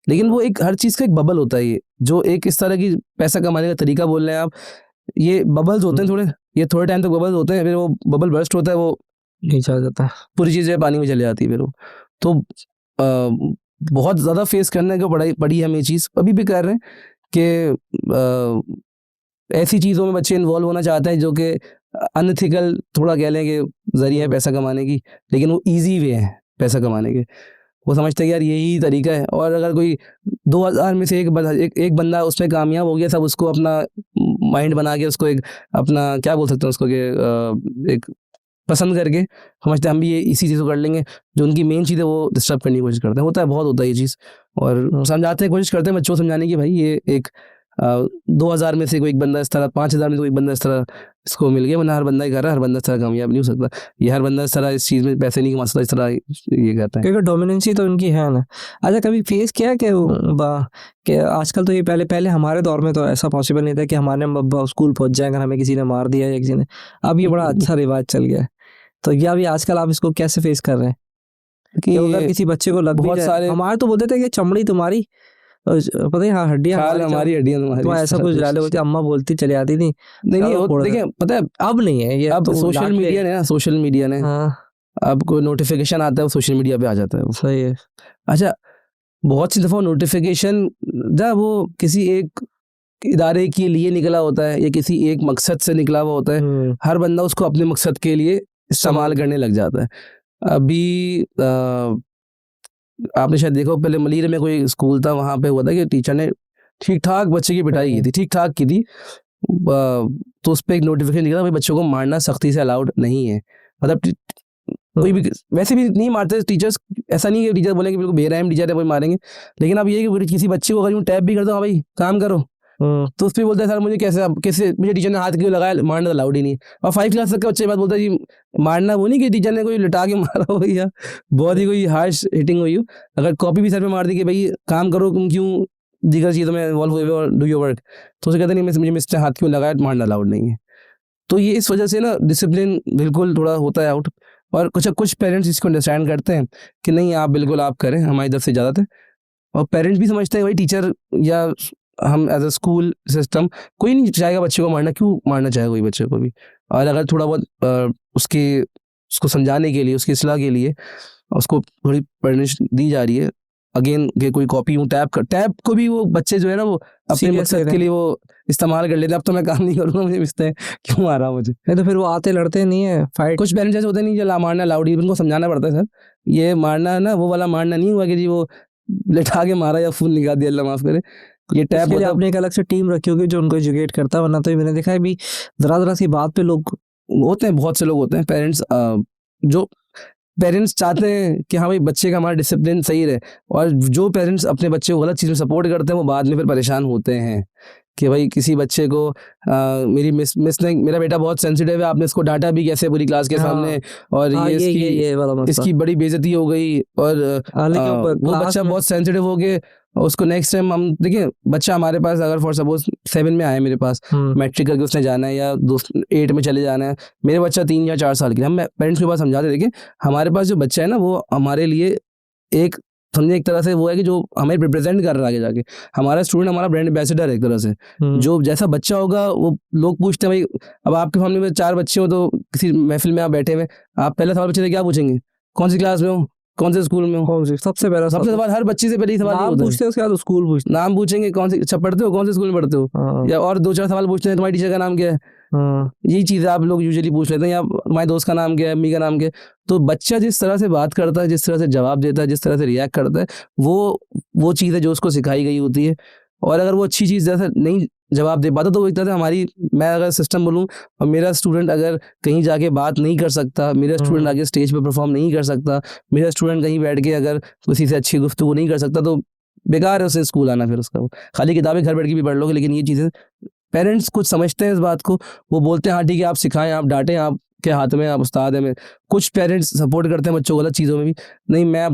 लेकिन वो एक हर चीज़ का एक बबल होता है, ये जो एक इस तरह की पैसा कमाने का तरीका बोल रहे हैं आप, ये बबल्स होते हैं थोड़े, ये थोड़े टाइम तक बबल्स होते हैं, फिर वो बबल बर्स्ट होता है, वो नीचे आ जाता है, पूरी चीज़ें पानी में चले जाती है फिर वो। तो बहुत ज़्यादा फेस करने को पड़ी हम ये चीज़ अभी भी कर रहे हैं कि ऐसी चीज़ों में बच्चे इन्वॉल्व होना चाहते हैं जो कि अनएथिकल थोड़ा कह लें कि जरिया है पैसा कमाने की, लेकिन वो इजी वे है पैसा कमाने के। वो समझते हैं कि यार यही तरीका है, और अगर कोई 2000 में से एक बंदा उसमें कामयाब हो गया, सब उसको अपना माइंड बना के उसको एक अपना क्या बोल सकते हैं उसको कि एक पसंद करके समझते हैं हम भी ये इसी चीज़ को कर लेंगे, जो उनकी मेन चीज़ है वो डिस्टर्ब करने की कोशिश करते हैं। होता है, बहुत होता है ये चीज़, और समझाते हैं, कोशिश करते हैं बच्चों को समझाने की भाई ये एक 2000 में से कोई एक बंदा इस तरह, 5000 में से कोई एक बंदा इस तरह इसको मिल गया, वरना हर बंदा ही कर रहा है, हर बंदा इस तरह कामयाब नहीं हो सकता, ये हर बंदा इस तरह इस चीज़ में पैसे नहीं कमा सकता, इस तरह ये कहता है, क्योंकि डोमिनेंसी तो उनकी है ना। अच्छा, कभी फेस किया कि आजकल तो ये पहले हमारे दौर में तो ऐसा पॉसिबल नहीं था कि हमारे अब्बा स्कूल पहुंच जाए अगर हमें किसी ने मार दिया या किसी ने, अब ये बड़ा अच्छा रिवाज चल गया है, तो ये अभी आजकल आप इसको कैसे फेस कर रहे हैं कि अगर किसी बच्चे को लग भी जाए? हमारे तो बोलते थे कि चमड़ी तुम्हारी, पता है, हाँ हड्डियां हमारी हड्डियां तुम्हारी, तो ऐसा कुछ डाले होती, अम्मा बोलती चली आती थी। नहीं देखिए, पता है अब नहीं है ये, अब सोशल मीडिया ने ना, सोशल मीडिया ने अब कोई नोटिफिकेशन आता है वो सोशल मीडिया पे आ जाता है, वो सही है। अच्छा, बहुत सी दफ़ा नोटिफिकेशन जब वो किसी एक इदारे के लिए निकला होता है या किसी एक मकसद से निकला हुआ होता है, हर बंदा उसको अपने मकसद के लिए इस्तेमाल करने लग जाता है। अभी आपने शायद देखा हो, पहले मलीर में कोई स्कूल था, वहाँ पे हुआ था कि टीचर ने ठीक ठाक बच्चे की पिटाई की थी, ठीक ठाक की थी, तो उस पर एक नोटिफिकेशन निकला, भाई बच्चों को मारना सख्ती से अलाउड नहीं है। मतलब कोई भी वैसे भी नहीं मारते टीचर्स, ऐसा नहीं है टीचर बोलेंगे बिल्कुल बेरहम टीचर है कोई मारेंगे, लेकिन अब ये कि किसी बच्चे को अगर यूँ टैप भी कर दो, हाँ भाई काम करो, तो उस पर बोलता है सर मुझे कैसे मुझे टीचर ने हाथ क्यों लगाया, मारना अलाउड ही नहीं है। और 5 क्लास तक के बच्चे बात बोलता है जी मारना वो नहीं कि टीचर ने कोई लिटा के मारा हो या बहुत ही कोई हार्श हिटिंग हुई हो, अगर कॉपी भी सर पे मार दी कि भाई काम करो, तुम क्यों दीगर चीज़ों में इन्वॉल्व हुए और डू योर वर्क, तो उसे कहते नहीं मुझे मिस्टर हाथ क्यों लगाया, मारना अलाउड नहीं है। तो ये इस वजह से ना डिसिप्लिन बिल्कुल थोड़ा होता है आउट, और कुछ पेरेंट्स इसको अंडरस्टैंड करते हैं कि नहीं आप बिल्कुल आप करें, हमारी तरफ से इजाज़त है। और पेरेंट्स भी समझते हैं भाई टीचर या हम एज अ स्कूल सिस्टम कोई नहीं चाहेगा बच्चे को मारना, क्यों मारना चाहेगा कोई बच्चे को भी। और अगर थोड़ा बहुत उसको समझाने के लिए, उसकी इस्लाह के लिए उसको थोड़ी परवरिश दी जा रही है, अगेन कि कोई कॉपी यूँ टैप को भी वो बच्चे जो है ना वो अपने Serious मकसद ले रहे के लिए वो इस्तेमाल कर लेते हैं। अब तो मैं काम नहीं करूँगा, मुझे मिलते हैं क्यों आ रहा मुझे। नहीं तो फिर वो आते लड़ते नहीं है फाइट। कुछ पेरेंट्स ऐसे होते नहीं जो मारना अलाउड ही, उनको समझाना पड़ता है सर ये मारना है ना वो वाला मारना नहीं हुआ कि जी वो लिटा के मारा या खून निकाल दिया, अल्लाह माफ करे। ये टैप इसके लिए होता आपने एक अलग से टीम रखी होगी जो उनको एजुकेट करता है, वरना तो मैंने देखा है भी जरा सी बात पे लोग होते हैं, बहुत से लोग होते हैं पेरेंट्स जो पेरेंट्स चाहते हैं कि हाँ भाई बच्चे का हमारा डिसिप्लिन सही रहे, और जो पेरेंट्स अपने बच्चे को गलत चीज़ में सपोर्ट करते हैं वो बाद में फिर परेशान होते हैं कि भाई किसी बच्चे को मेरी मिस ने, मेरा बेटा बहुत सेंसिटिव है, आपने इसको डांटा भी कैसे पूरी क्लास के सामने, और ये वाला मसला। इसकी बड़ी बेइज्जती हो गई, और वो बच्चा बहुत सेंसिटिव हो गए, उसको नेक्स्ट टाइम हम देखिए बच्चा हमारे पास अगर फॉर सपोज 7 में आया मेरे पास, मैट्रिक करके उसने जाना है या 8 में चले जाना है, मेरे बच्चा 3 या 4 साल की, हम पेरेंट्स के पास समझाते देखिए हमारे पास जो बच्चा है ना वो हमारे लिए एक समझे एक तरह से वो है कि जो हमें रिप्रेजेंट कर रहा है आगे जाके, हमारा स्टूडेंट हमारा ब्रांड एम्बेसडर है एक तरह से। जो जैसा बच्चा होगा वो लोग पूछते हैं भाई, अब आपके फैमिली में 4 बच्चे हो तो किसी महफिल में आप बैठे हुए, आप पहला सवाल बच्चे से क्या पूछेंगे, कौन सी क्लास में हो, कौन से स्कूल में हो, कौन सी सबसे सवाल हर बच्चे से पहले ही सवाल नाम पूछते हैं, उसके बाद स्कूल पूछते, नाम पूछेंगे कौन से अच्छा पढ़ते हो, कौन से स्कूल में पढ़ते हो, या और 2-4 सवाल पूछते हैं तुम्हारी टीचर का नाम क्या है, यही चीज़ आप लोग यूजुअली पूछ लेते हैं, या तुम्हारे दोस्त का नाम क्या है, अम्मी का नाम क्या है। तो बच्चा जिस तरह से बात करता है, जिस तरह से जवाब देता है, जिस तरह से रिएक्ट करता है, वो चीज़ है जो उसको सिखाई गई होती है। और अगर वो अच्छी चीज़ जैसे नहीं जवाब दे पाता तो वो एक तरह से हमारी, मैं अगर सिस्टम बोलूँ और मेरा स्टूडेंट अगर कहीं जाके बात नहीं कर सकता, मेरा स्टूडेंट आगे स्टेज पे परफॉर्म नहीं कर सकता, मेरा स्टूडेंट कहीं बैठ के अगर किसी से अच्छी गुफ्तगू नहीं कर सकता, तो बेकार है उसे स्कूल आना। फिर उसका खाली किताबें घर बैठ के भी पढ़ लोगे, लेकिन ये चीज़ें पेरेंट्स कुछ समझते हैं इस बात को, वो बोलते हैं हाँ ठीक है आप सिखाएं, आप डांटें, आपके हाथ में, आप उस्ताद हैं। कुछ पेरेंट्स सपोर्ट करते हैं बच्चों को गलत चीज़ों में भी, नहीं मेरा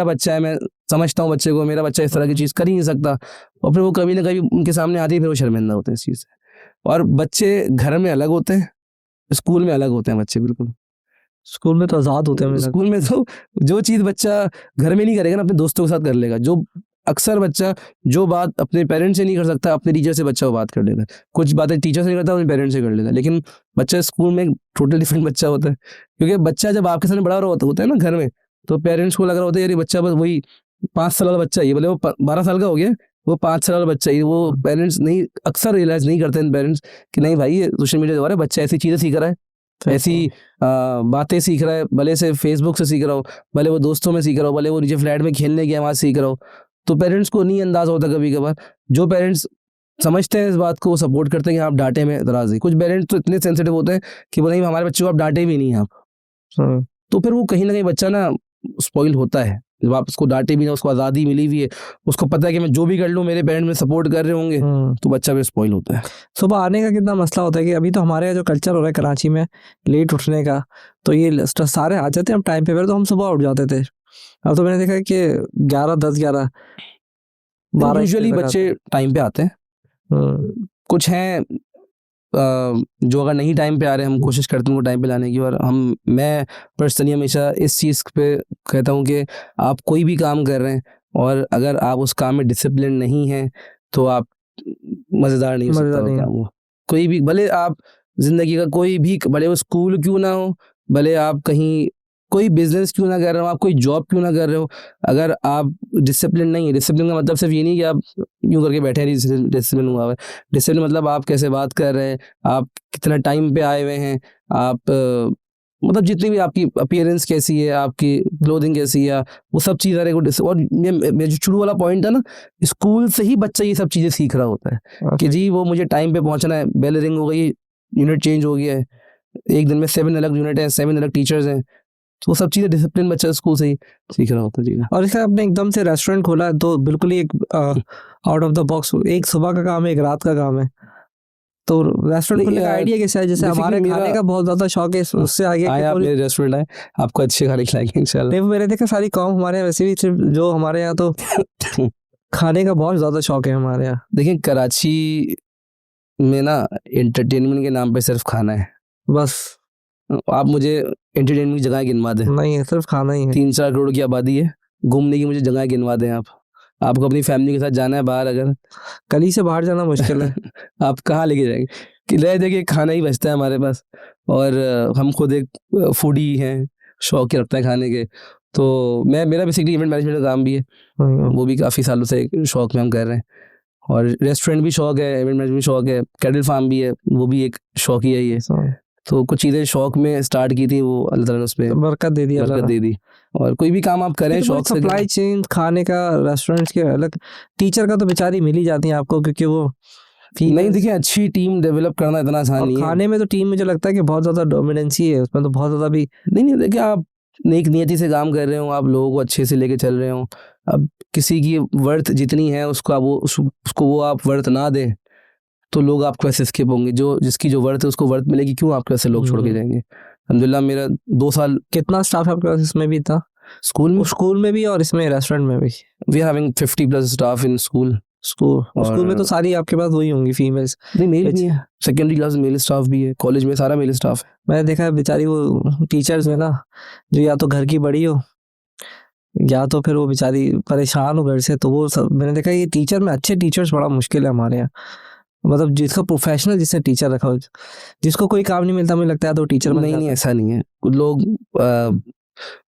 बच्चा है, मैं समझता हूँ बच्चे को, मेरा बच्चा इस तरह की चीज़ कर ही नहीं सकता, और फिर वो कभी ना कभी उनके सामने आती है, फिर वो शर्मिंदा होते हैं इस चीज़ से। और बच्चे घर में अलग होते हैं, स्कूल में अलग होते हैं बच्चे, बिल्कुल स्कूल में तो आज़ाद होते हैं। स्कूल में तो जो चीज़ बच्चा घर में नहीं करेगा ना अपने दोस्तों के साथ कर लेगा, जो अक्सर बच्चा जो बात अपने पेरेंट्स से नहीं कर सकता अपने टीचर से बच्चा वो बात कर लेता है, कुछ बातें टीचर से नहीं करता अपने पेरेंट्स से कर लेता है। लेकिन बच्चा स्कूल में टोटल डिफरेंट बच्चा होता है, क्योंकि बच्चा जब आपके सामने बड़ा होता है ना घर में, तो पेरेंट्स को लग रहा होता है यार ये बच्चा बस वही 5 साल वाला बच्चा ही, बोले वो 12 साल का हो गया, वो 5 साल वाला बच्चा ही। वो पेरेंट्स नहीं अक्सर रियलाइज नहीं करते हैं पेरेंट्स कि नहीं भाई ये सोशल मीडिया द्वारा बच्चा ऐसी चीज़ें सीख रहा है, ऐसी बातें सीख रहा है, भले से फेसबुक से सीख रहा हो, भले वो दोस्तों में सीख रहा हो, भले वो नीचे फ्लैट में खेलने की आवाज़ सीख रहा हो, तो पेरेंट्स को नहीं अंदाज़ा होता कभी कभार। जो पेरेंट्स समझते हैं इस बात को, वो सपोर्ट करते हैं कि आप डांटे में एतराज़ है। कुछ पेरेंट्स तो इतने सेंसिटिव होते हैं कि बोले हमारे बच्चे को आप डांटे भी नहीं आप, तो फिर वो कहीं ना कहीं बच्चा ना स्पॉइल होता है। जब आप उसको डांटे भी ना, उसको आज़ादी मिली हुई है, उसको पता है कि मैं जो भी कर लूँ मेरे पेरेंट्स में सपोर्ट कर रहे होंगे, तो बच्चा भी स्पॉइल होता है। सुबह आने का कितना मसला होता है कि अभी तो हमारे यहाँ जो कल्चर हो रहा है कराची में लेट उठने का, तो ये सारे आ जाते हैं हम टाइम पे, पहले तो हम सुबह उठ जाते थे, अब तो मैंने देखा कि 11, 10, 11, 12 यूजुअली बच्चे टाइम पे आते हैं। कुछ हैं जो अगर नहीं टाइम पे आ रहे हैं, हम कोशिश करते हैं उनको टाइम पे लाने की। और मैं पर्सनली हमेशा इस चीज़ पे कहता हूँ कि आप कोई भी काम कर रहे हैं और अगर आप उस काम में डिसिप्लिन नहीं हैं तो आप मज़ेदार नहीं हो सकता वो काम। वो कोई भी, भले आप ज़िंदगी का कोई भी, भले वो स्कूल क्यों ना हो, भले आप कहीं कोई बिजनेस क्यों ना कर रहे हो, आप कोई जॉब क्यों ना कर रहे हो, अगर आप डिसिप्लिन नहीं है, डिसिप्लिन का मतलब सिर्फ ये नहीं कि आप यूं करके बैठे हैं डिसिप्लिन हुआ है। डिसिप्लिन मतलब आप कैसे बात कर रहे हैं, आप कितना टाइम पे आए हुए हैं, आप मतलब जितनी भी आपकी अपीयरेंस कैसी है, आपकी क्लोथिंग कैसी है, वो सब चीज़ अरे और ये जो शुरू वाला पॉइंट है ना, स्कूल से ही बच्चा ये सब चीज़ें सीख रहा होता है कि जी वो मुझे टाइम पे पहुंचना है, बेल रिंग हो गई, यूनिट चेंज हो गया है, एक दिन में 7 अलग यूनिट है, 7 अलग टीचर्स हैं, तो वो सब चीज़ें डिसिप्लिन बच्चा स्कूल से ही सीख रहा होता है। जी और इसका आपने एकदम से रेस्टोरेंट खोला है, तो बिल्कुल ही एक आउट ऑफ द बॉक्स, एक सुबह का काम है, एक रात का काम है। तो रेस्टोरेंट खोलने का आइडिया कैसा है? जैसे हमारे खाने का बहुत ज्यादा शौक है, उससे आगे आए आप मेरे रेस्टोरेंट आए, आपको अच्छे खाने खिलाएंगे इंशाल्लाह। नहीं, मैंने देखा सारी कॉम हमारे यहाँ वैसे भी सिर्फ जो हमारे यहाँ तो खाने का बहुत ज्यादा शौक है हमारे यहाँ। देखिए कराची में ना एंटरटेनमेंट के नाम पे सिर्फ खाना है बस। आप मुझे एंटरटेनमेंट की जगह गिनवा दें, नहीं है, सिर्फ खाना ही है। 3-4 करोड़ की आबादी है, घूमने की मुझे जगह गिनवा दें आप, आपको अपनी फैमिली के साथ जाना है बाहर, अगर कली से बाहर जाना मुश्किल है। आप कहाँ लेके जाएंगे? कि रह देखिए खाना ही बचता है हमारे पास, और हम खुद एक फूडी हैं, शौक रखता है खाने के, तो मेरा बेसिकली इवेंट मैनेजमेंट का काम भी है, वो भी काफ़ी सालों से एक शौक में हम कर रहे हैं, और रेस्टोरेंट भी शौक है, इवेंट मैनेजमेंट शौक है, कैटल फार्म भी है, वो भी एक शौक ही है ये। तो कुछ चीज़ें शौक में स्टार्ट की थी, वो अल्लाह ताला ने उस पे बरकत दे दी, बरकत दे दी। और कोई भी काम आप करें शौक से। सप्लाई चेन खाने का, रेस्टोरेंट्स के अलग, टीचर का तो बेचारी मिल ही जाती है आपको, क्योंकि वो नहीं देखिए अच्छी टीम डेवलप करना इतना आसान नहीं है। खाने में तो टीम मुझे लगता है कि बहुत ज़्यादा डोमिनेंसी है उसमें, तो बहुत ज़्यादा भी नहीं देखिए आप नेक नियति से काम कर रहे हो, आप लोगों को अच्छे से लेके चल रहे हो, अब किसी की वर्थ जितनी है उसको आप उसको वो आप वर्थ ना दें तो लोग आपको ऐसे स्किप होंगे, जो जिसकी जो वर्थ है उसको वर्थ मिलेगी, क्यों आपको ऐसे लोग छोड़ के जाएंगे। अल्हम्दुलिल्लाह मेरा 2 साल। कितना स्टाफ है आपके पास इसमें भी था? स्कूल में भी और इसमें रेस्टोरेंट में भी? We are having 50+ staff in school में तो सारी आपके पास वही होंगी फीमेल्स? नहीं, मेल भी है, सेकेंडरी क्लास मेल स्टाफ भी है, कॉलेज में सारा मेल स्टाफ है। मैंने देखा है बेचारी वो टीचर्स में ना, जो या तो घर की बड़ी हो या तो फिर वो बेचारी परेशान हो घर से, तो वो सब मैंने देखा ये टीचर में अच्छे टीचर्स बड़ा मुश्किल है हमारे यहाँ, मतलब जिसका प्रोफेशनल जिसने टीचर रखा हो, जिसको कोई काम नहीं मिलता, मुझे लगता है तो टीचर बन जाता है। नहीं ऐसा नहीं है, कुछ लोग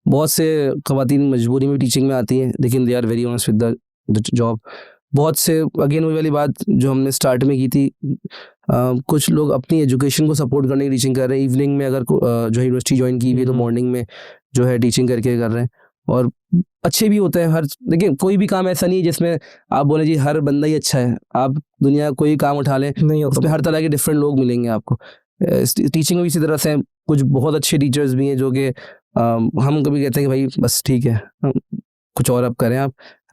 बहुत से ख़वातीन मजबूरी में टीचिंग में आती हैं, लेकिन they are very honest with the job. बहुत से अगेन वही वाली बात जो हमने स्टार्ट में की थी, कुछ लोग अपनी एजुकेशन को सपोर्ट करने की टीचिंग कर रहे हैं, इवनिंग में अगर जो यूनिवर्सिटी ज्वाइन की हुई है तो मॉर्निंग में जो है टीचिंग करके कर रहे हैं, और अच्छे भी होते हैं। हर देखिए कोई भी काम ऐसा नहीं है जिसमें आप बोले जी हर बंदा ही अच्छा है, आप दुनिया कोई काम उठा लें नहीं, उसमें हर तरह के डिफरेंट लोग मिलेंगे आपको। टीचिंग में भी इसी तरह से कुछ बहुत अच्छे टीचर्स भी हैं जो कि हम कभी कहते हैं कि भाई बस ठीक है कुछ और अब करें,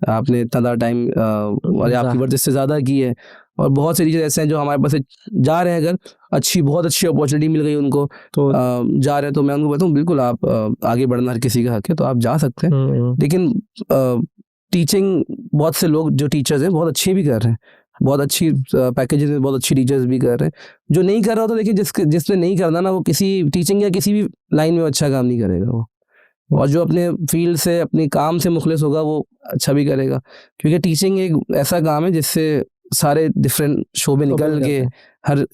आपने इतना ज़्यादा टाइम और आपकी वर्जिश से ज़्यादा की है, और बहुत से टीचर ऐसे हैं जो हमारे पास से जा रहे हैं, अगर बहुत अच्छी अपॉर्चुनिटी मिल गई उनको तो जा रहे हैं, तो मैं उनको बताऊँ बिल्कुल आप आगे बढ़ना हर किसी का हक है, तो आप जा सकते हैं। लेकिन टीचिंग बहुत से लोग जो टीचर्स हैं बहुत अच्छी भी कर रहे हैं, बहुत अच्छी पैकेजेस में बहुत अच्छी टीचर्स भी कर रहे हैं। जो नहीं कर रहा हो तो देखिए जिसने नहीं करना ना, वो किसी टीचिंग या किसी भी लाइन में अच्छा काम नहीं करेगा वो, और जो अपने फील्ड से अपने काम से मुखलिस होगा वो अच्छा भी करेगा, क्योंकि टीचिंग एक ऐसा काम है जिससे सारे डिफरेंट शोबे निकल के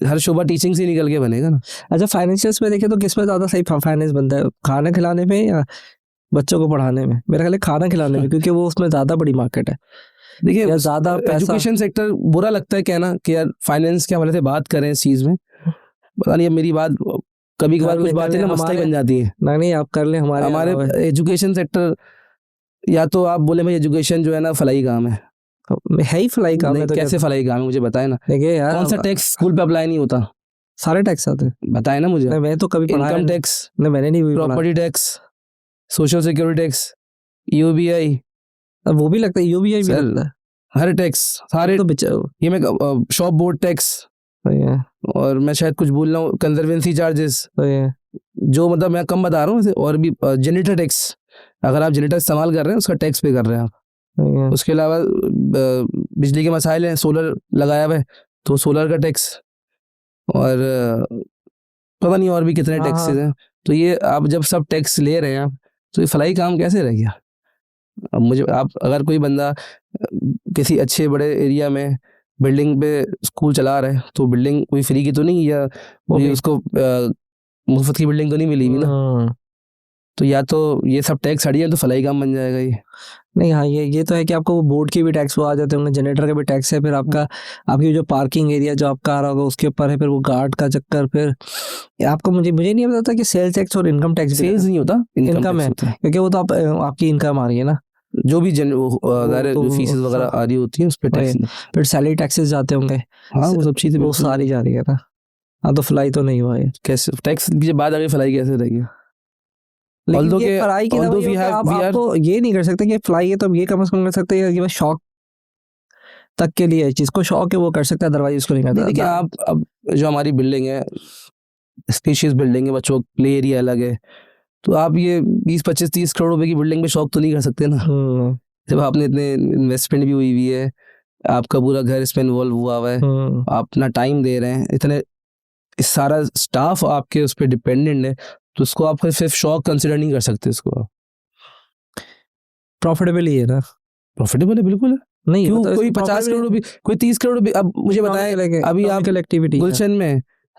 हर शोबा टीचिंग से निकल के बनेगा ना। अच्छा, फाइनेंशियल्स में देखें तो किस में ज़्यादा सही फाइनेंस बनता है, खाना खिलाने में या बच्चों को पढ़ाने में? मेरा ख्याल है खाना खिलाने में, क्योंकि वो उसमें ज़्यादा बड़ी मार्केट है। देखिए ज़्यादा एजुकेशन सेक्टर बुरा लगता है कहना कि यार फाइनेंस के हवाले से बात करें इस चीज़ में, पता नहीं अब मेरी बात कभी कभार कुछ बातें ना मस्ती बन जाती है। नहीं आप कर लें, हमारे एजुकेशन सेक्टर, या तो आप बोले भाई एजुकेशन जो है ना फलाई काम है ही फलाई काम है, तो कैसे फलाई काम है मुझे बताए ना। देखिए यार, कौन सा टैक्स स्कूल पे अप्लाई नहीं होता? सारे टैक्स आते हैं, बताए ना मुझे। मैं तो कभी इनकम टैक्स, मैंने नहीं, property tax, social security tax, UBI, वो भी लगता है, यूबीआई भी लगता है, हर टैक्स सारे तो ये मैं शॉप बोर्ड टैक्स, और मैं शायद कुछ भूल रहा हूँ, कंजर्वेंसी चार्जेस, जो मतलब मैं कम बता रहा हूँ, और भी जनरेटर टैक्स, अगर आप जनरेटर इस्तेमाल कर रहे हैं उसका टैक्स पे कर रहे हैं आप। उसके अलावा बिजली के मसाइल हैं, सोलर लगाया हुआ है तो सोलर का टैक्स, और पता नहीं और भी कितने टैक्सेस हैं। तो ये आप जब सब टैक्स ले रहे हैं आप, तो ये फलाई काम कैसे रह गया? अब मुझे आप अगर कोई बंदा किसी अच्छे बड़े एरिया में बिल्डिंग पे स्कूल चला रहा है तो बिल्डिंग कोई फ्री की तो नहीं, या उसको मुफ्त की बिल्डिंग तो नहीं मिली हुई ना। तो या तो ये सब टैक्स हट जाए तो फलाई काम बन जाएगा ये। नहीं, हाँ, ये तो है कि आपको वो बोर्ड के भी टैक्स वो आ जाते होंगे, जनरेटर का भी टैक्स है, फिर आपका आपकी जो पार्किंग एरिया जो आपका आ रहा होगा उसके ऊपर है, फिर वो गार्ड का चक्कर, फिर आपको मुझे नहीं पता था कि सेल्स टैक्स और इनकम टैक्स भी सेल्स नहीं होता, इनकम है, क्योंकि वो तो आपकी इनकम आ रही है ना, जो भी जो फीसेस वगैरह आ रही होती है उस पे टैक्स। फिर सैलरी टैक्सेस जाते होंगे, हाँ वो सब चीजें वो सारी जा रही है ना। हाँ, तो फ्लाई तो नहीं हुआ है, कैसे टैक्स की जब बात आ गई फ्लाई कैसे रहेगी। लेकिन Although ये के- फ्लाई की although दवाई we होता है, have- we आप are- तो ये नहीं कर सकते कि फ्लाई है तो अब ये कम से कम कर सकते हैं कि बस शौक तक के लिए, जिसको शौक है वो कर सकता है, अदरवाइज उसको नहीं करता। देखिए आप अब जो हमारी बिल्डिंग है स्पेशियस बिल्डिंग है, बच्चों का प्ले एरिया अलग है, तो आप ये 20-25-30 करोड़ रुपए की बिल्डिंग में शौक तो नहीं कर सकते ना। जब आपने इतने इन्वेस्टमेंट भी हुई है, आपका पूरा घर इसमें इन्वॉल्व हुआ है, आप अपना टाइम दे रहे हैं, इतने इस सारा स्टाफ आपके उस पर डिपेंडेंट है, तो उसको आप सिर्फ शौक कंसिडर नहीं कर सकते। इसको आप प्रॉफिटेबल ही है ना, प्रॉफिटेबल है, बिल्कुल है। नहीं क्यों मतलब कोई 50 करोड़ भी, कोई 30 करोड़ भी, अब मुझे बताएं अभी आप एक्टिविटी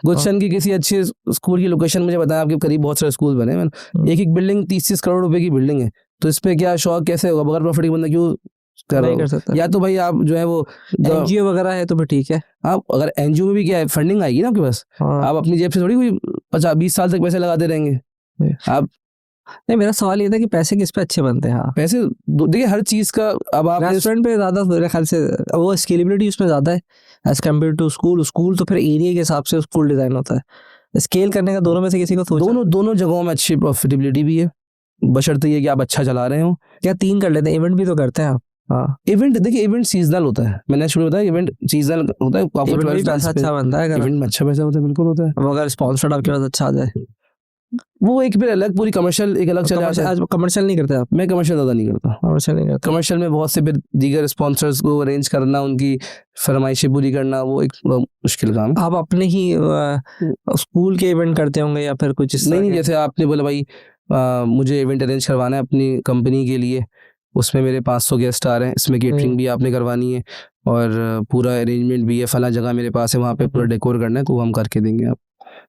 गुलशन की किसी अच्छे स्कूल की लोकेशन मुझे बताएं, आपके करीब बहुत सारे स्कूल बने हैं, एक बिल्डिंग 30-30 करोड़ रुपए की बिल्डिंग है, तो इस पे क्या शौक कैसे होगा, बगैर प्रॉफिट बंदा क्यों कर सकता। या तो भाई आप जो है वो एनजीओ वगैरह है तो फिर ठीक है, आप अगर एनजीओ में भी क्या है फंडिंग आएगी ना आपके पास, आप अपनी जेब से थोड़ी कोई 50-20 साल तक पैसे लगाते रहेंगे आप। नहीं, मेरा सवाल ये था कि पैसे किस पे अच्छे बनते हैं। हाँ, पैसे देखिए हर चीज का, अब आप रेस्टोरेंट पे ज्यादा मेरे ख्याल से वो स्केलेबिलिटी उसमें ज्यादा है एज कम्पेयर टू स्कूल तो फिर एरिया के हिसाब से स्कूल डिजाइन होता है, स्केल करने का दोनों में से किसी को सोचना। दोनों जगहों में अच्छी प्रॉफिटेबिलिटी भी है, बशर्ते ये कि आप अच्छा चला रहे हो। क्या 3 कर लेते हैं, इवेंट भी तो करते हैं आप। हाँ, इवेंट देखिए, इवेंट सीजनल होता है, मैंने शुरू बताया इवेंट सीजनल होता है, आपको 12 पैसा अच्छा बनता है, इवेंट में अच्छा पैसा होता है, बिल्कुल होता है। अगर स्पॉन्सर्ड आपके पास अच्छा आ जाए वो एक फिर अलग पूरी कमर्शियल एक अलग चला जाता है। आज कमर्शियल नहीं करते आप? मैं कमर्शियल ज़्यादा नहीं करता, कमर्शियल में बहुत से फिर दीगर स्पॉन्सर्स को अरेंज करना, उनकी फरमाइशें पूरी करना, वो एक मुश्किल काम है। आप अपने ही स्कूल के इवेंट करते होंगे या फिर कुछ नहीं, जैसे आपने बोला भाई मुझे इवेंट अरेंज करवाना है अपनी कंपनी के लिए, उसमें मेरे 500 गेस्ट आ रहे हैं, इसमें केटरिंग भी आपने करवानी है और पूरा अरेंजमेंट भी है, फला जगह मेरे पास है, वहाँ पे पूरा डेकोर करना है, तो वो हम करके देंगे आप।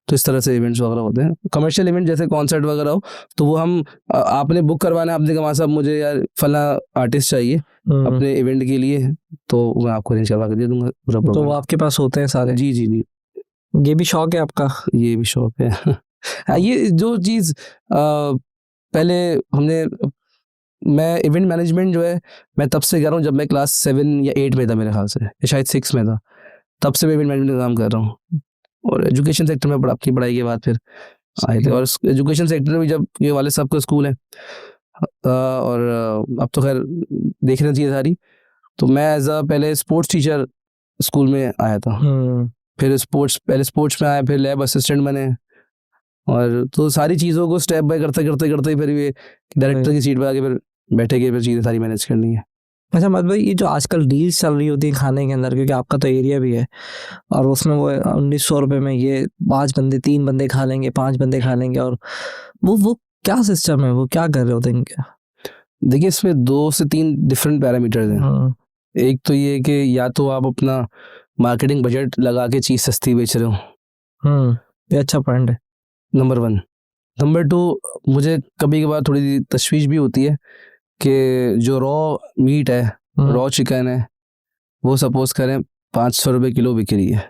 तो इस तरह से इवेंट्स वगैरह होते हैं। कमर्शियल इवेंट जैसे कॉन्सर्ट वगैरह हो तो वो हम आपने बुक करवाना है, आपने कहा साहब मुझे यार फला आर्टिस्ट चाहिए अपने इवेंट के लिए, तो मैं आपको अरेंज करवा के दे दूंगा पूरा प्रोग्राम। तो वो आपके पास होते हैं सारे? जी जी जी, ये भी शौक है आपका? ये भी शौक है। ये जो चीज़ पहले मैं इवेंट मैनेजमेंट जो है मैं तब से कर रहा हूँ जब मैं क्लास 7 या 8 में था, मेरे ख्याल से, या शायद 6 में था, तब से मैं इवेंट मैनेजमेंट का काम कर रहा हूँ। और एजुकेशन सेक्टर में अपनी पढ़ाई के बाद फिर आए थे, और एजुकेशन सेक्टर में जब ये वाले सब का स्कूल है और अब तो खैर देखना चाहिए सारी, तो मैं एज अ पहले स्पोर्ट्स टीचर स्कूल में आया था, फिर पहले स्पोर्ट्स में आया, फिर लैब असिस्टेंट बने, और तो सारी चीज़ों को स्टेप बाय करते फिर ये डायरेक्टर की सीट पर आके फिर बैठे के फिर चीज़ें सारी मैनेज करनी है। अच्छा मत भाई, ये जो आजकल डील्स चल रही होती है खाने के अंदर, क्योंकि आपका तो एरिया भी है और उसमें वो 1900 रुपये में ये 3 बंदे खा लेंगे, 5 बंदे खा लेंगे, और वो क्या सिस्टम है, वो क्या कर रहे होते हैं क्या? देखिए इसमें 2 से 3 डिफरेंट पैरामीटर्स हैं। एक तो ये कि या तो आप अपना मार्केटिंग बजट लगा के चीज़ सस्ती बेच रहे हो, ये अच्छा पॉइंट है, नंबर 1। नंबर 2, मुझे कभी कभार थोड़ी तशवीश भी होती है कि जो रॉ मीट है, रॉ चिकन है, वो सपोज करें 500 रुपये किलो बिक रही है,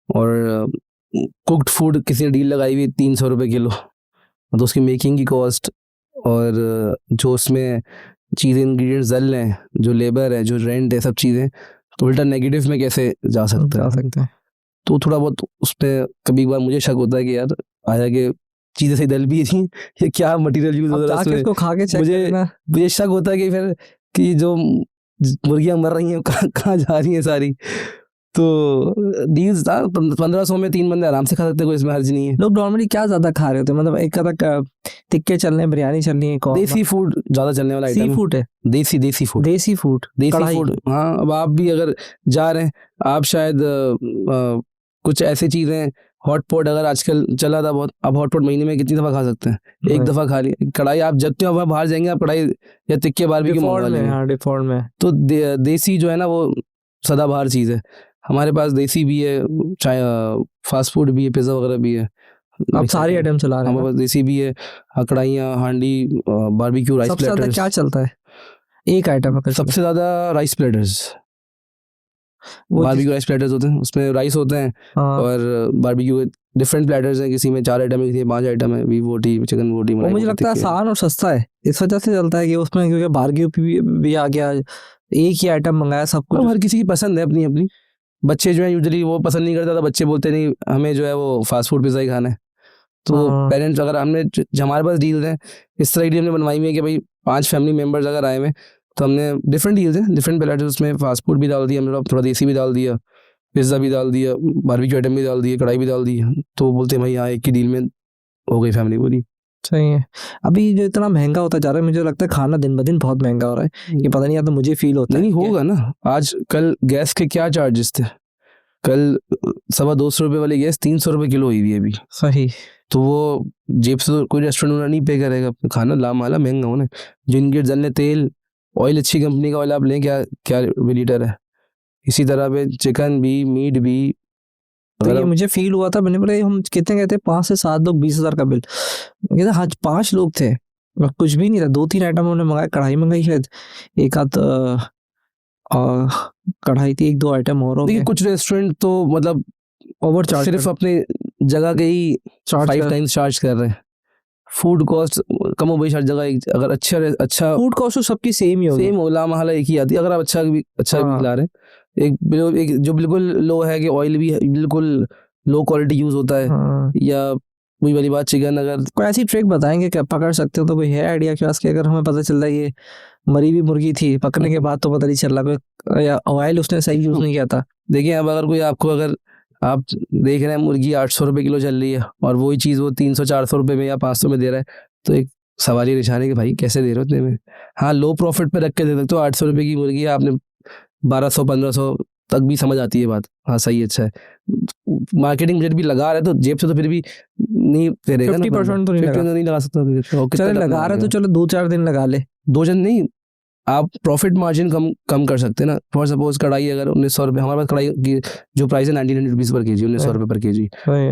और कुक्ड फूड किसी ने डील लगाई हुई 300 रुपये किलो, तो उसकी मेकिंग की कॉस्ट और जो उसमें चीज़ें इंग्रेडिएंट्स डल हैं, जो लेबर है, जो रेंट है, सब चीज़ें, तो उल्टा नेगेटिव में कैसे जा सकते हैं। तो थोड़ा बहुत उस पर कभी कभार मुझे शक होता है कि यार आया कि चीज़ें सही डल भी थी, ये क्या मटेरियल यूज हो रहा है, खा के मुझे शक होता है कि फिर कि जो मुर्गियाँ मर रही हैं कहाँ जा रही हैं सारी। तो डील्स था 1500 में 3 बंदे आराम से खा सकते, कोई इसमें हर्ज नहीं है। लोग नॉर्मली क्या ज्यादा खा रहे होते हैं, मतलब एक तक टिक्के चल रहे हैं, बिरयानी चल रही है, देसी फूड ज्यादा चलने वाला आइटम, सी फूड है, देसी फूड। हाँ, अब आप भी अगर जा रहे हैं, आप शायद कुछ ऐसी चीजें, हॉटपॉट अगर आजकल चला था बहुत, अब हॉटपॉट महीने में कितनी दफा खा सकते हैं, एक दफा खा लिया। कढ़ाई आप जब तक बाहर जाएंगे आप कढ़ाई या टिक्के बारबेक्यू मंगवा लेंगे, डिफॉल्ट में। तो देसी जो है ना वो सदाबहार चीज़ है। हमारे पास देसी भी है, चाहे फास्ट फूड भी है, पिज़्ज़ा वगैरह भी है, आप सारे आइटम चला रहे हैं हमारे पास देसी भी है, कढ़ाइयाँ, हांडी, बारबेक्यू, राइस सबसे ज्यादा प्लेटर्स। क्या चलता है एक आइटम अगर सबसे ज़्यादा राइस प्लेटर्स, वो बारबेक्यू राइस प्लेटर्स होते हैं, उसमें राइस होते हैं हाँ और बारबेक्यू डिफरेंट प्लेटर्स हैं, किसी में 4 आइटम है, किसी में 5 आइटम है, बीफ बोटी, चिकन बोटी, वो मलाई मुझे बोटी, लगता है टिक्की। आसान और सस्ता है, इस वजह से चलता है कि उसमें क्योंकि बारबेक्यू भी आ गया, एक ही आइटम मंगाया सब कुछ। हर किसी की पसंद है अपनी अपनी। बच्चे जो है यूजुअली वो पसंद नहीं करता, तो बच्चे बोलते नहीं हमें जो है वो फास्ट फूड पिज़्ज़ा ही खाना है। तो हाँ। पेरेंट्स अगर हमने हमारे पास डील्स हैं, इस तरह की डील हमने बनवाई हुई है कि भाई 5 फैमिली मेम्बर्स अगर आए हुए हैं, तो हमने डिफरेंट डील्स हैं, डिफरेंट प्लेटर्स, उसमें फास्ट फूड भी डाल दिया हमने, थोड़ा देसी भी डाल दिया, पिज़्ज़ा भी डाल दिया, बारबेक्यू आइटम भी डाल दिए, कढ़ाई भी डाल दी। तो बोलते हैं भाई हाँ एक ही डील में हो गई फैमिली पूरी। सही है। अभी जो इतना महंगा होता जा रहा है, मुझे लगता है खाना दिन ब दिन बहुत महंगा हो रहा है, ये पता नहीं, या तो मुझे फील होता नहीं है होगा ना। आज कल गैस के क्या चार्जेस थे, कल 250 रुपये वाली गैस 300 रुपये किलो हुई हुई है अभी। सही। तो वो जेब से तो कोई रेस्टोरेंट नहीं पे करेगा, खाना माला महंगा होना। जो इनग्रेडिएंट्स डलने, तेल, ऑयल अच्छी कंपनी का ऑयल आप लें, क्या क्या लीटर है। इसी तरह पे चिकन भी, मीट भी। तो अगर ये मुझे फील हुआ था, मैंने बोला ये हम कितने गए थे, 5 से 7 लोग, 20,000 का बिल। मैं कहता हाँ 5 लोग थे और कुछ भी नहीं था, 2-3 आइटम उन्होंने मंगाया, कढ़ाई मंगाई शायद, एक आध कढ़ाई थी, 1-2 आइटम और हो देखिए गए। कुछ रेस्टोरेंट तो मतलब ओवर चार्ज सिर्फ अपने जगह के ही 5 टाइम्स चार्ज कर रहे हैं। फूड कॉस्ट कम हो गई हर जगह। अगर अच्छा फूड कॉस्ट तो सबकी सेम ही होगी। सेम ओला महला एक ही आती है, अगर आप अच्छा भी हाँ। खिला रहे हैं। एक जो बिल्कुल लो है कि ऑयल भी बिल्कुल लो क्वालिटी यूज होता है, हाँ। या वही वाली बात, चिकन अगर कोई ऐसी ट्रिक बताएंगे क्या पकड़ सकते हो, तो कोई है आइडिया के पास कि अगर हमें पता चल रहा है ये मरी हुई मुर्गी थी, पकड़ने के बाद तो पता नहीं चल रहा कोई, या ऑयल उसने सही यूज नहीं किया था। देखिए अब अगर कोई आपको, अगर आप देख रहे हैं मुर्गी 800 रुपये किलो चल रही है और वही चीज़ वो 300-400 रुपये में या 500 में दे रहा है, तो एक सवाल ये निशान है कि भाई कैसे दे रहे हो इतने में। हाँ लो प्रॉफिट पे रख के दे सकते हो। 800 रुपये की मुर्गी है, आपने 1200-1500 तक भी समझ आती है बात, हाँ सही अच्छा है। मार्केटिंग बजट भी लगा रहे तो जेब से तो फिर भी नहीं दे रहेगा ना, 50% तो नहीं 50% लगा। नहीं लगा सकता। चलो लगा रहे तो चलो 2-4 दिन लगा ले। 2 जन नहीं, आप प्रॉफिट मार्जिन कम कर सकते हैं ना। फॉर सपोज कढ़ाई अगर 1900 रुपये, हमारे पास कढ़ाई की जो प्राइस है 1900 रुपीज़ पर केजी, 1900 रुपये पर केजी।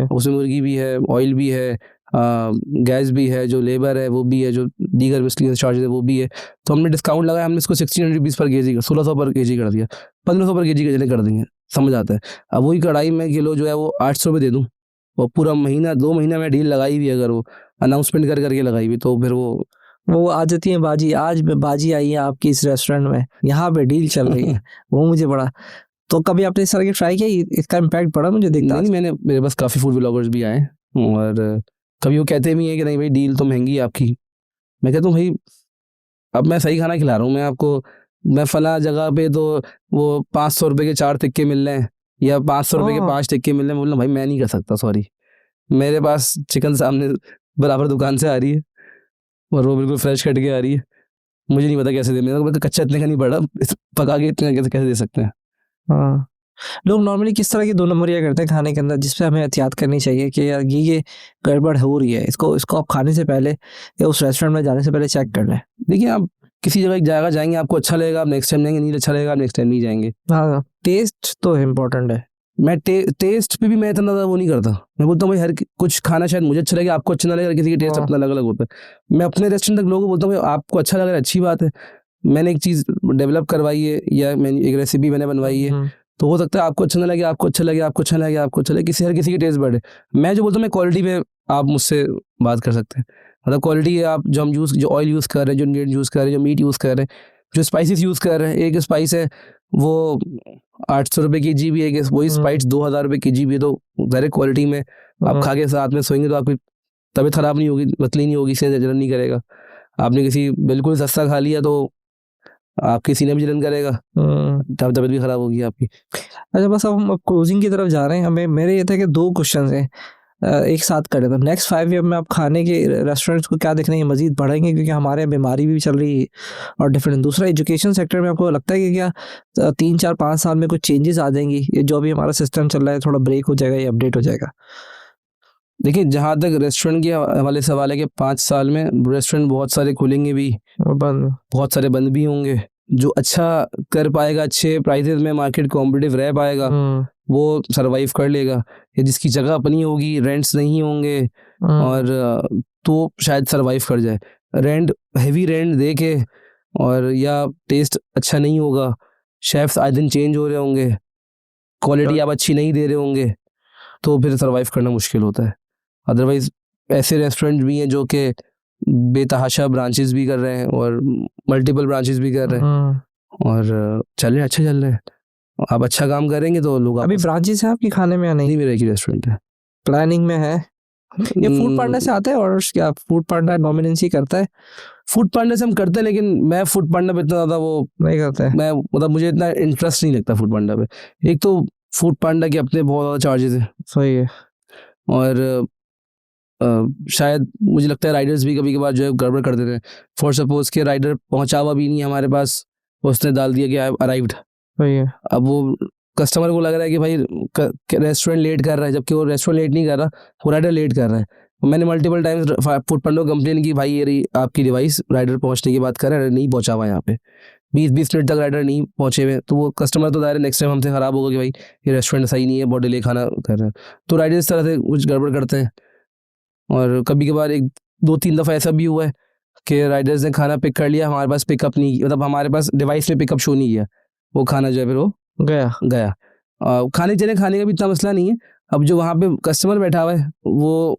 उसमें मुर्गी भी है, ऑयल भी है, गैस भी है, जो लेबर है वो भी है, जो दीगर मिसलेनियस चार्जेस है वो भी है। तो हमने डिस्काउंट लगाया, हमने इसको 1600 रुपीज़ पर केजी, 1600 पर केजी कर दिया, 1500 पर केजी के कर देंगे, समझ आता है। अब वही कढ़ाई में किलो जो है वो 800 रुपये दे दूँ, और पूरा महीना 2 महीना में डील लगाई हुई, अगर वो अनाउंसमेंट करके लगाई हुई, तो फिर वो आ जाती है बाजी, आज बाजी आई है आपकी इस रेस्टोरेंट में, यहाँ पे डील चल रही है। वो मुझे बड़ा, तो कभी आपने इस तरह की ट्राई किया, इसका इम्पैक्ट पड़ा मुझे देखता? नहीं, मेरे पास काफ़ी फूड ब्लॉगर्स भी आए और कभी वो कहते भी हैं कि नहीं भाई डील तो महंगी है आपकी। मैं कहता हूँ भाई अब मैं सही खाना खिला रहा हूँ मैं आपको, मैं फला जगह पे तो वो 500 रुपये के 4 टिक्के मिल रहे हैं, या 500 रुपये के 5 टिक्के मिल रहे हैं। बोलना भाई मैं नहीं कर सकता, सॉरी, मेरे पास चिकन सामने बराबर दुकान से आ रही है और वो बिल्कुल फ्रेश कट के आ रही है, मुझे नहीं पता कैसे दे, मेरे को कच्चा इतने का नहीं पड़ा, पका के इतने कैसे दे सकते हैं। हाँ। लोग नॉर्मली किस तरह की 2 नंबरियाँ करते हैं खाने के अंदर, जिस पे हमें एहतियात करनी चाहिए कि यार ये गड़बड़ हो रही है, इसको आप खाने से पहले या उस रेस्टोरेंट में जाने से पहले चेक कर लें? देखिए आप किसी जगह जाएंगे, आपको अच्छा लगेगा आप नेक्स्ट टाइम जाएंगे, नहीं अच्छा लगेगा आप नेक्स्ट टाइम नहीं जाएंगे। हाँ, टेस्ट तो इम्पोर्टेंट है। मैं टेस्ट पे भी मैं इतना ज़्यादा वो नहीं करता। मैं बोलता हूँ भाई कुछ खाना शायद मुझे अच्छा लगे, आपको अच्छा ना लगे, किसी की टेस्ट हाँ। अपना अलग अलग होता है। मैं अपने रेस्टोरेंट तक लोगों को बोलता हूँ आपको अच्छा लग रहा है अच्छी बात है, मैंने एक चीज़ डेवलप करवाई है या मैंने एक रेसिपी मैंने बनवाई है, तो हो सकता है आपको अच्छा ना लगे, आपको अच्छा लगे, आपको अच्छा लगे, आपको अच्छा लगे, हर किसी की टेस्ट बढ़े। मैं जो बोलता हूँ मैं क्वालिटी पे आप मुझसे बात कर सकते हैं, मतलब क्वालिटी है, आप जो हम जो ऑयल यूज़ कर रहे हैं, जो इंग्रेडिएंट यूज़ कर रहे हैं, जो मीट यूज़ कर रहे हैं, जो स्पाइसेस यूज़ कर रहे हैं। एक स्पाइस है वो 800 रुपये केजी भी है, वही स्पाइस 2000 रुपये केजी भी है, तो डायरेक्ट क्वालिटी में आप खा के साथ में सोएंगे तो आपकी तबीयत खराब नहीं होगी, पतली नहीं होगी, सीने जलन नहीं करेगा। आपने किसी बिल्कुल सस्ता खा लिया तो आपके सीने में जलन करेगा, तबीयत भी खराब होगी आपकी। अच्छा, बस अब हम क्लोजिंग की तरफ जा रहे हैं। हमें मेरे ये था कि 2 क्वेश्चन हैं, एक साथ करें तो नेक्स्ट 5 ईयर में आप खाने के रेस्टोरेंट्स को क्या देखने हैं, मजीद बढ़ेंगे क्योंकि हमारे यहाँ बीमारी भी चल रही है और डिफरेंट। दूसरा, एजुकेशन सेक्टर में आपको लगता है कि क्या 3-4-5 साल में कुछ चेंजेस आ जाएंगी, ये जो भी हमारा सिस्टम चल रहा है थोड़ा ब्रेक हो जाएगा या अपडेट हो जाएगा? देखिए जहाँ तक रेस्टोरेंट के हवाले सवाल है कि 5 साल में रेस्टोरेंट बहुत सारे खुलेंगे भी, बहुत सारे बंद भी होंगे। जो अच्छा कर पाएगा, अच्छे प्राइसेस में मार्केट कॉम्पिटिटिव रह पाएगा, वो सर्वाइव कर लेगा, या जिसकी जगह अपनी होगी, रेंट्स नहीं होंगे और तो शायद सर्वाइव कर जाए। रेंट, हेवी रेंट दे के, और या टेस्ट अच्छा नहीं होगा, शेफ्स आए दिन चेंज हो रहे होंगे, क्वालिटी आप अच्छी नहीं दे रहे होंगे, तो फिर सर्वाइव करना मुश्किल होता है। अदरवाइज ऐसे रेस्टोरेंट भी हैं जो कि बेतहाशा ब्रांचेस भी कर रहे हैं और मल्टीपल ब्रांचेस भी कर रहे हैं और चल रहे हैं, अच्छे चल रहे हैं। आप अच्छा काम करेंगे तो लोग अभी ब्रांचेस है आपकी खाने में या नहीं? नहीं, मेरा एक ही रेस्टोरेंट है, प्लानिंग में है। ये फूड पांडा से आता है ऑर्डर्स? क्या फूड पांडा डोमिनेंसी करता है? फूड पांडा से हम करते हैं, लेकिन मैं फूड पांडा पे इतना ज़्यादा वो नहीं करता है। मैं मतलब मुझे इतना इंटरेस्ट नहीं लगता फूड पांडा पे। एक तो फूड पांडा के अपने बहुत ज़्यादा चार्जेस हैं, सही है। और शायद मुझे लगता है राइडर्स भी कभी कभार जो है गड़बड़ कर देते हैं। फॉर सपोज के राइडर पहुंचा हुआ भी नहीं है हमारे पास, उसने डाल दिया कि आई अराइव्ड। सही है। अब वो कस्टमर को लग रहा है कि भाई रेस्टोरेंट लेट कर रहा है, जबकि वो रेस्टोरेंट लेट नहीं कर रहा, वो राइडर लेट कर रहा है। मैंने मल्टीपल टाइम्स फूड पांडा को कंप्लेन की, भाई ये रही आपकी डिवाइस, राइडर पहुंचने की बात कर रहा है, नहीं पहुंचा हुआ यहाँ पे, 20 मिनट तक राइडर नहीं पहुंचे हुए, तो वो कस्टमर तो दायरे नेक्स्ट टाइम हमसे ख़राब होगा कि भाई ये रेस्टोरेंट सही नहीं है, बहुत डिले खाना कर रहा है। तो राइडर इस तरह से कुछ गड़बड़ करते हैं। और कभी कभार 1-2-3 दफ़ा ऐसा भी हुआ है कि राइडर्स ने खाना पिक कर लिया, हमारे पास पिकअप नहीं, मतलब हमारे पास डिवाइस में पिकअप शो नहीं किया, वो खाना जो है फिर वो गया। खाने का भी इतना मसला नहीं है। अब जो वहाँ पे कस्टमर बैठा हुआ है वो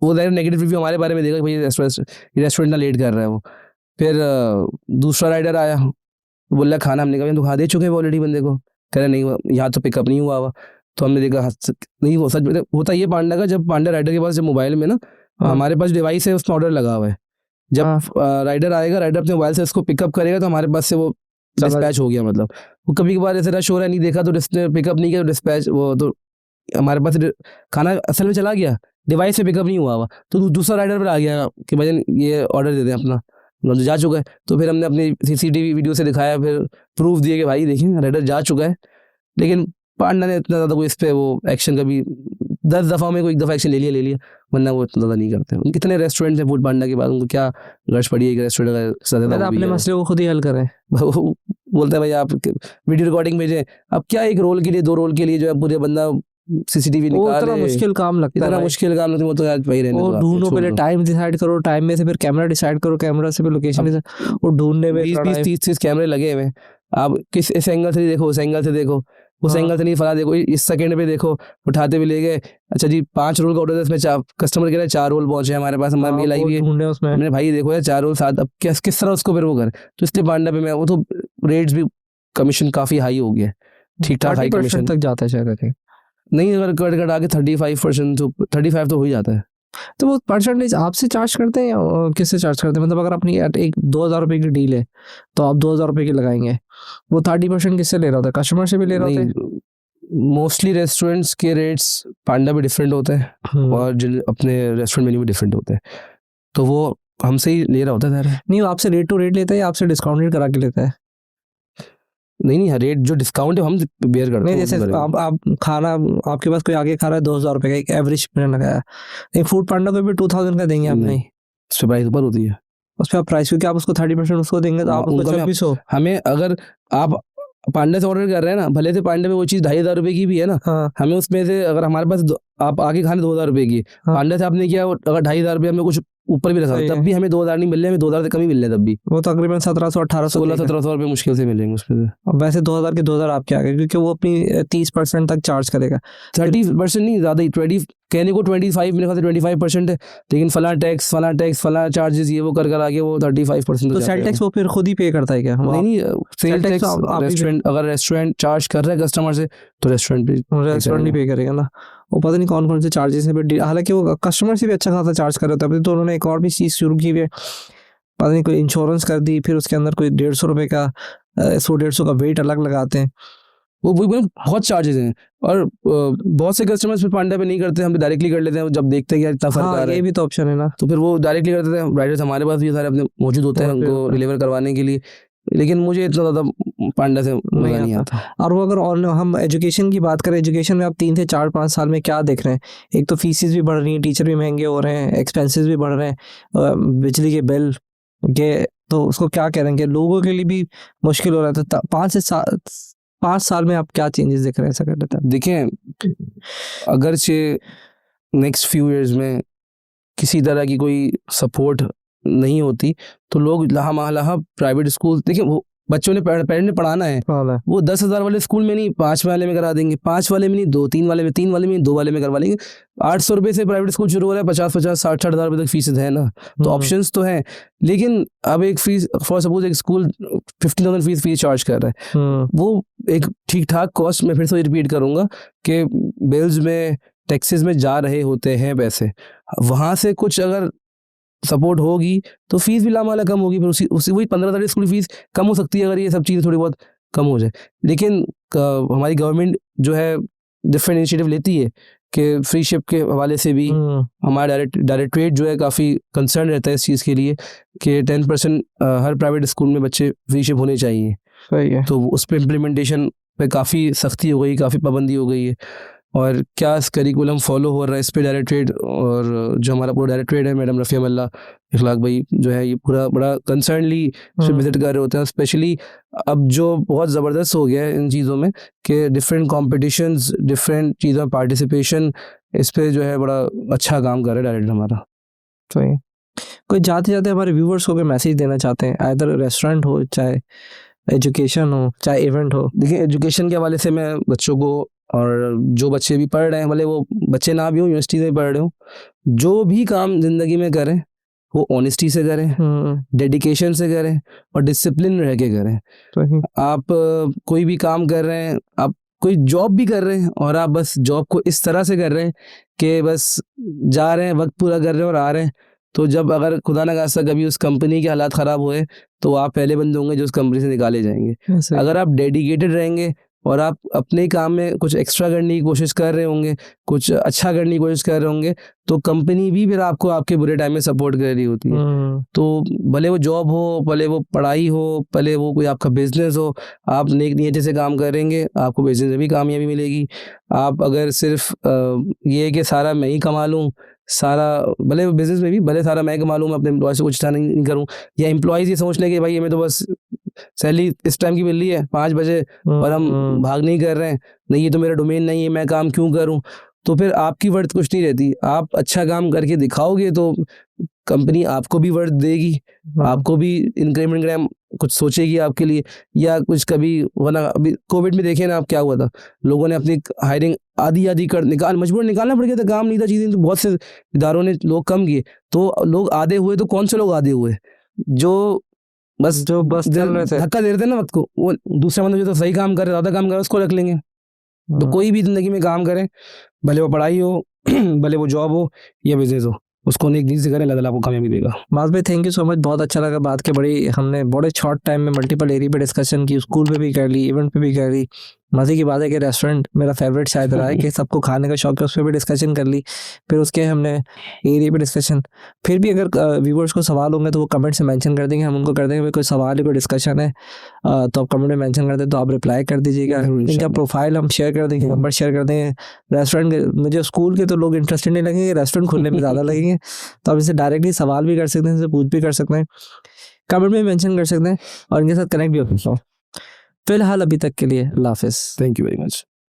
नेगेटिव रिव्यू हमारे बारे में देगा कि भाई रेस्टोरेंट ना लेट कर रहा है वो। फिर दूसरा राइडर आया, बोल रहा खाना, हमने कहा तो खा दे चुके हैं ऑलरेडी बंदे को, कह रहे नहीं यहाँ तो पिकअप नहीं हुआ। तो हमने देखा नहीं, वो सच होता ये पांडा का, जब पांडा राइडर के पास जब मोबाइल में ना हमारे पास डिवाइस है, उसमें ऑर्डर लगा हुआ है, जब राइडर आएगा, राइडर अपने मोबाइल से उसको पिकअप करेगा तो हमारे पास से वो डिस्पैच हो गया। मतलब वो कभी कभार ऐसे रश हो रहा है, नहीं देखा तो पिकअप नहीं किया, तो डिस्पैच वो तो हमारे पास खाना असल में चला गया, डिवाइस से पिकअप नहीं हुआ तो दूसरा राइडर पर आ गया कि भाई ये ऑर्डर दे दें अपना, मतलब जा चुका है। तो फिर हमने अपनी CCTV वीडियो से दिखाया, फिर प्रूफ दिए कि भाई देखिए राइडर जा चुका है। लेकिन पांडा ने इतना ज़्यादा कोई इस पर वो एक्शन, कभी 10 दफ़ा में कोई 1 दफ़ा एक्शन ले लिया, वरना वो इतना ज़्यादा नहीं करते। उनके कितने रेस्टोरेंट हैं फूड पांडा के बाद, उनको क्या गर्ज पड़ी है कि रेस्टोरेंट का अपने मसले को खुद ही हल करें। बोलते हैं भाई आप वीडियो रिकॉर्डिंग भेजें, अब क्या एक रोल के लिए 2 रोल के लिए जो है पूरे बंदा CCTV निकाले, इतना मुश्किल काम लगता है, इतना मुश्किल काम लगता है, वो तो यार वही रहने दो। ढूंढो, पहले टाइम डिसाइड करो, टाइम में से फिर कैमरा डिसाइड करो, कैमरा से फिर लोकेशन, और ढूंढने में 20-30 कैमरे लगे हुए, आप किस इस एंगल से देखो, उस एंगल से देखो, उस एंगल से नहीं, फला देखो, इस सेकंड पे देखो, उठाते भी ले गए। अच्छा जी 5 रोल का ऑर्डर है, इसमें कस्टमर कह रहे हैं 4 रोल पहुंचे हमारे पास, हमारे मेल आई हुई है, मैंने भाई देखो यार 4 रोल 7, अब किस तरह उसको फिर वो करे। तो इसलिए पांडा पे मैं वो तो रेट्स भी, कमीशन काफ़ी हाई हो गया, ठीक ठाक हाई कमीशन तक जाता है शायद, नहीं अगर कट आगे 35% तो 35 तो हो ही जाता है। तो वो परसेंटेज आपसे चार्ज करते हैं या किससे चार्ज करते हैं? मतलब अगर अपनी एक 2000 रुपये की डील है तो आप 2000 रुपये की लगाएंगे, वो 30% किससे ले रहा होता है? कस्टमर से भी ले रहा होता है? मोस्टली रेस्टोरेंट्स के रेट्स पांडा भी डिफरेंट होते हैं और जिन अपने रेस्टोरेंट मेन्यू भी डिफरेंट होते हैं, तो वो हमसे ही ले रहा होता है। नहीं, वो आपसे रेट टू रेट लेता है या आपसे डिस्काउंट रेट करा के लेता है? नहीं, रेट जो डिस्काउंट है हम बेयर करते हैं। जैसे आप खाना, आपके पास कोई आगे खा रहा है 2000 रुपये का, एक एवरेज मैंने लगाया, नहीं फूड पांडा को भी 2000 का देंगे आप? नहीं, उस पर प्राइस ऊपर होती है, उस पर आप प्राइस, क्योंकि आप उसको 30% उसको देंगे तो आप उसको 2600। हमें अगर आप पांडा से ऑर्डर कर रहे हैं ना, भले से पांडा में वो चीज़ 2500 रुपये की भी है ना, हमें उसमें से अगर हमारे पास आप आगे खाने 2000 रुपये की, पांडा से आपने किया अगर 2500 रुपये हमें कुछ ऊपर भी रखा, तब भी हमें 2000 नहीं मिल रहे, हमें 2000 से कम ही मिल रहे, तब भी वो तकरीबन 1700-1800 1600-1700 रुपये मुश्किल से मिलेंगे उसमें। वैसे 2000 के 2000 आपके आगे, क्योंकि वो अपनी 30% तक चार्ज करेगा। 30% नहीं, ज़्यादा ही 20 कहने को 25 मेरे ख्याल से 25% है, लेकिन फला टैक्स फला चार्जेस ये वो कर आगे वो 35%। तो सेल टैक्स वो फिर खुद ही पे करता है क्या? नहीं, सेल टैक्स रेस्टोरेंट, अगर रेस्टोरेंट चार्ज कर रहा है कस्टमर से तो रेस्टोरेंट ही पे करेगा ना। वो पता नहीं कौन कौन से चार्जेस है, हालांकि वो कस्टमर से भी अच्छा खासा चार्ज कर रहे थे। तो उन्होंने एक और भी चीज़ शुरू की है, पता नहीं कोई इंश्योरेंस कर दी, फिर उसके अंदर कोई 150 रुपये का 100-150 का वेट अलग लगाते हैं, वो बहुत चार्जेस हैं। और बहुत से कस्टमर्स फिर पांडा पे नहीं करते, हम डायरेक्टली कर लेते हैं जब देखते हैं कि इतना फर्क आ रहा है। ये भी तो ऑप्शन है ना, तो फिर वो डायरेक्टली कर देते हैं। राइडर्स हमारे पास भी सारे अपने मौजूद होते हैं उनको डिलीवर करवाने के लिए, लेकिन मुझे इतना ज़्यादा पांडा से मज़ा नहीं आता। और वो अगर हम एजुकेशन की बात करें, एजुकेशन में आप 3 से 4-5 साल में क्या देख रहे हैं? एक तो फीसिस भी बढ़ रही हैं, टीचर भी महंगे हो रहे हैं, एक्सपेंसेस भी बढ़ रहे हैं, बिजली के बिल के, तो उसको क्या कह रहे हैं कि लोगों के लिए भी मुश्किल हो रहा था। 5 से 5 साल में आप क्या चेंजेस देख रहे हैं ऐसा करने तक? देखें, अगरचे नेक्स्ट फ्यू इयर्स में किसी तरह की कोई सपोर्ट नहीं होती तो लोग लहा प्राइवेट स्कूल, देखिए वो बच्चों ने पेरेंट ने पढ़ाना है, वो 10,000 वाले स्कूल में नहीं 5 वाले में करा देंगे, 5 वाले में नहीं 2-3 वाले में, 3 वाले में नहीं 2 वाले में करवा लेंगे। 800 रुपये से प्राइवेट स्कूल शुरू हो रहा है, 50-50 60-60 हज़ार रुपये तक फीस है ना, तो ऑप्शंस तो हैं। लेकिन अब एक फीस फॉर सपोज एक स्कूल 15,000 फीस चार्ज कर रहा है, वो एक ठीक ठाक कॉस्ट, मैं फिर से रिपीट करूंगा कि बिल्स में टैक्सेस में जा रहे होते हैं पैसे, वहाँ से कुछ अगर सपोर्ट होगी तो फीस भी लामाला कम होगी, फिर उसी वही 15,000 स्कूल फीस कम हो सकती है अगर ये सब चीज़ें थोड़ी बहुत कम हो जाए। लेकिन हमारी गवर्नमेंट जो है डिफरेंट इनिशिएटिव लेती है कि फ्री शिप के हवाले से भी हमारा डायरेक्टरेट जो है काफ़ी कंसर्न रहता है इस चीज़ के लिए कि 10% हर प्राइवेट स्कूल में बच्चे फ्री शिप होने चाहिए। सही है। तो उस पर इम्प्लीमेंटेशन पे काफ़ी सख्ती हो गई, काफ़ी पाबंदी हो गई है, और क्या करिकुलम फॉलो हो रहा है इस पे डायरेक्टरेट, और जो हमारा पूरा डायरेक्टरेट है मैडम रफ़िया मल्ला इखलाक भाई जो है, ये पूरा बड़ा कंसर्नली विजिट कर रहे होते हैं। स्पेशली अब जो बहुत ज़बरदस्त हो गया है इन चीज़ों में कि डिफरेंट कॉम्पिटिशन्स, डिफरेंट चीज़ों में पार्टिसिपेशन, इस पे जो है बड़ा अच्छा काम कर रहा है डायरेक्टर हमारा। सही। कोई जाते जाते हमारे व्यूवर्स को कोई मैसेज देना चाहते हैं, आइदर रेस्टोरेंट हो, चाहे एजुकेशन हो, चाहे इवेंट हो? देखिए, एजुकेशन के हवाले से मैं बच्चों को, और जो बच्चे भी पढ़ रहे हैं, भले वो बच्चे ना भी हो, यूनिवर्सिटी में पढ़ रहे हो, जो भी काम ज़िंदगी में करें वो ऑनेस्टी से करें, डेडिकेशन से करें और डिसिप्लिन रह के करें। सही। आप कोई भी काम कर रहे हैं, आप कोई जॉब भी कर रहे हैं और आप बस जॉब को इस तरह से कर रहे हैं कि बस जा रहे हैं, वक्त पूरा कर रहे हैं और आ रहे हैं, तो जब अगर खुदा न खास्ता कभी उस कंपनी के हालात ख़राब हुए तो आप पहले बंदे होंगे जो उस कंपनी से निकाले जाएंगे। अगर आप डेडिकेटेड रहेंगे और आप अपने काम में कुछ एक्स्ट्रा करने की कोशिश कर रहे होंगे, कुछ अच्छा करने की कोशिश कर रहे होंगे, तो कंपनी भी फिर आपको आपके बुरे टाइम में सपोर्ट कर रही होती है। तो भले वो जॉब हो, भले वो पढ़ाई हो, भले वो कोई आपका बिजनेस हो, आप नेक नीयत से काम करेंगे आपको बिजनेस में भी कामयाबी मिलेगी। आप अगर सिर्फ ये है कि सारा मैं ही कमा लूँ, सारा भले बिजनेस में भी भले सारा मैं कमा लूँ, मैं अपने एम्प्लॉय से कुछ नहीं करूँ, या एम्प्लॉयज़ ये सोच लें कि भाई हमें तो बस सैलरी इस टाइम की मिल रही है 5 बजे और हम भाग नहीं कर रहे हैं, नहीं ये तो मेरा डोमेन नहीं है, मैं काम क्यों करूं, तो फिर आपकी वर्थ कुछ नहीं रहती। आप अच्छा काम करके दिखाओगे तो कंपनी आपको भी वर्थ देगी, आपको भी इंक्रीमेंट कुछ सोचेगी आपके लिए, या कुछ कभी वरना अभी कोविड में देखे ना आप क्या हुआ था, लोगों ने अपनी हायरिंग आधी कर मजबूर निकालना पड़ गया था, काम नहीं था, चीज़ें तो बहुत से इदारों ने लोग कम किए, तो लोग आधे हुए, तो कौन से लोग आधे हुए? जो बस धक्का दे रहे थे ना वक्त को, वो दूसरा बंदा जो तो सही काम करे, ज़्यादा काम करे, उसको रख लेंगे। तो कोई भी ज़िंदगी में काम करें, भले वो पढ़ाई हो भले वो जॉब हो या बिजनेस हो, उसको नेक नीयत से करें, अल्लाह ताला आपको कामयाबी देगा। माज़ भाई थैंक यू सो मच, बहुत अच्छा लगा बात के, हमने बड़े शॉर्ट टाइम में मल्टीपल एरिया पे डिस्कशन की, स्कूल पे भी कर ली, इवेंट पे भी कर ली। मज़े की बात है कि रेस्टोरेंट मेरा फेवरेट शायद रहा है कि सबको खाने का शौक है, उस पर भी डिस्कशन कर ली, फिर उसके हमने एरिया पे डिस्कशन। फिर भी अगर व्यूवर्स को सवाल होंगे तो वो कमेंट से मेंशन कर देंगे, हम उनको कर देंगे कोई सवाल है, कोई डिस्कशन है तो आप कमेंट में मेंशन कर दें, तो आप रिप्लाई कर दीजिएगा। इनका प्रोफाइल हम शेयर कर देंगे, नंबर शेयर कर देंगे। रेस्टोरेंट के मुझे स्कूल के तो लोग इंटरेस्टेड नहीं लगेंगे, रेस्टोरेंट खोलने में ज़्यादा लगेंगे, तो आप इसे डायरेक्टली सवाल भी कर सकते हैं, इनसे पूछ भी कर सकते हैं, कमेंट में मेंशन कर सकते हैं और इनके साथ कनेक्ट भी हो सकते हैं। फिलहाल अभी तक के लिए अल्लाह हाफिज़। Thank you very much.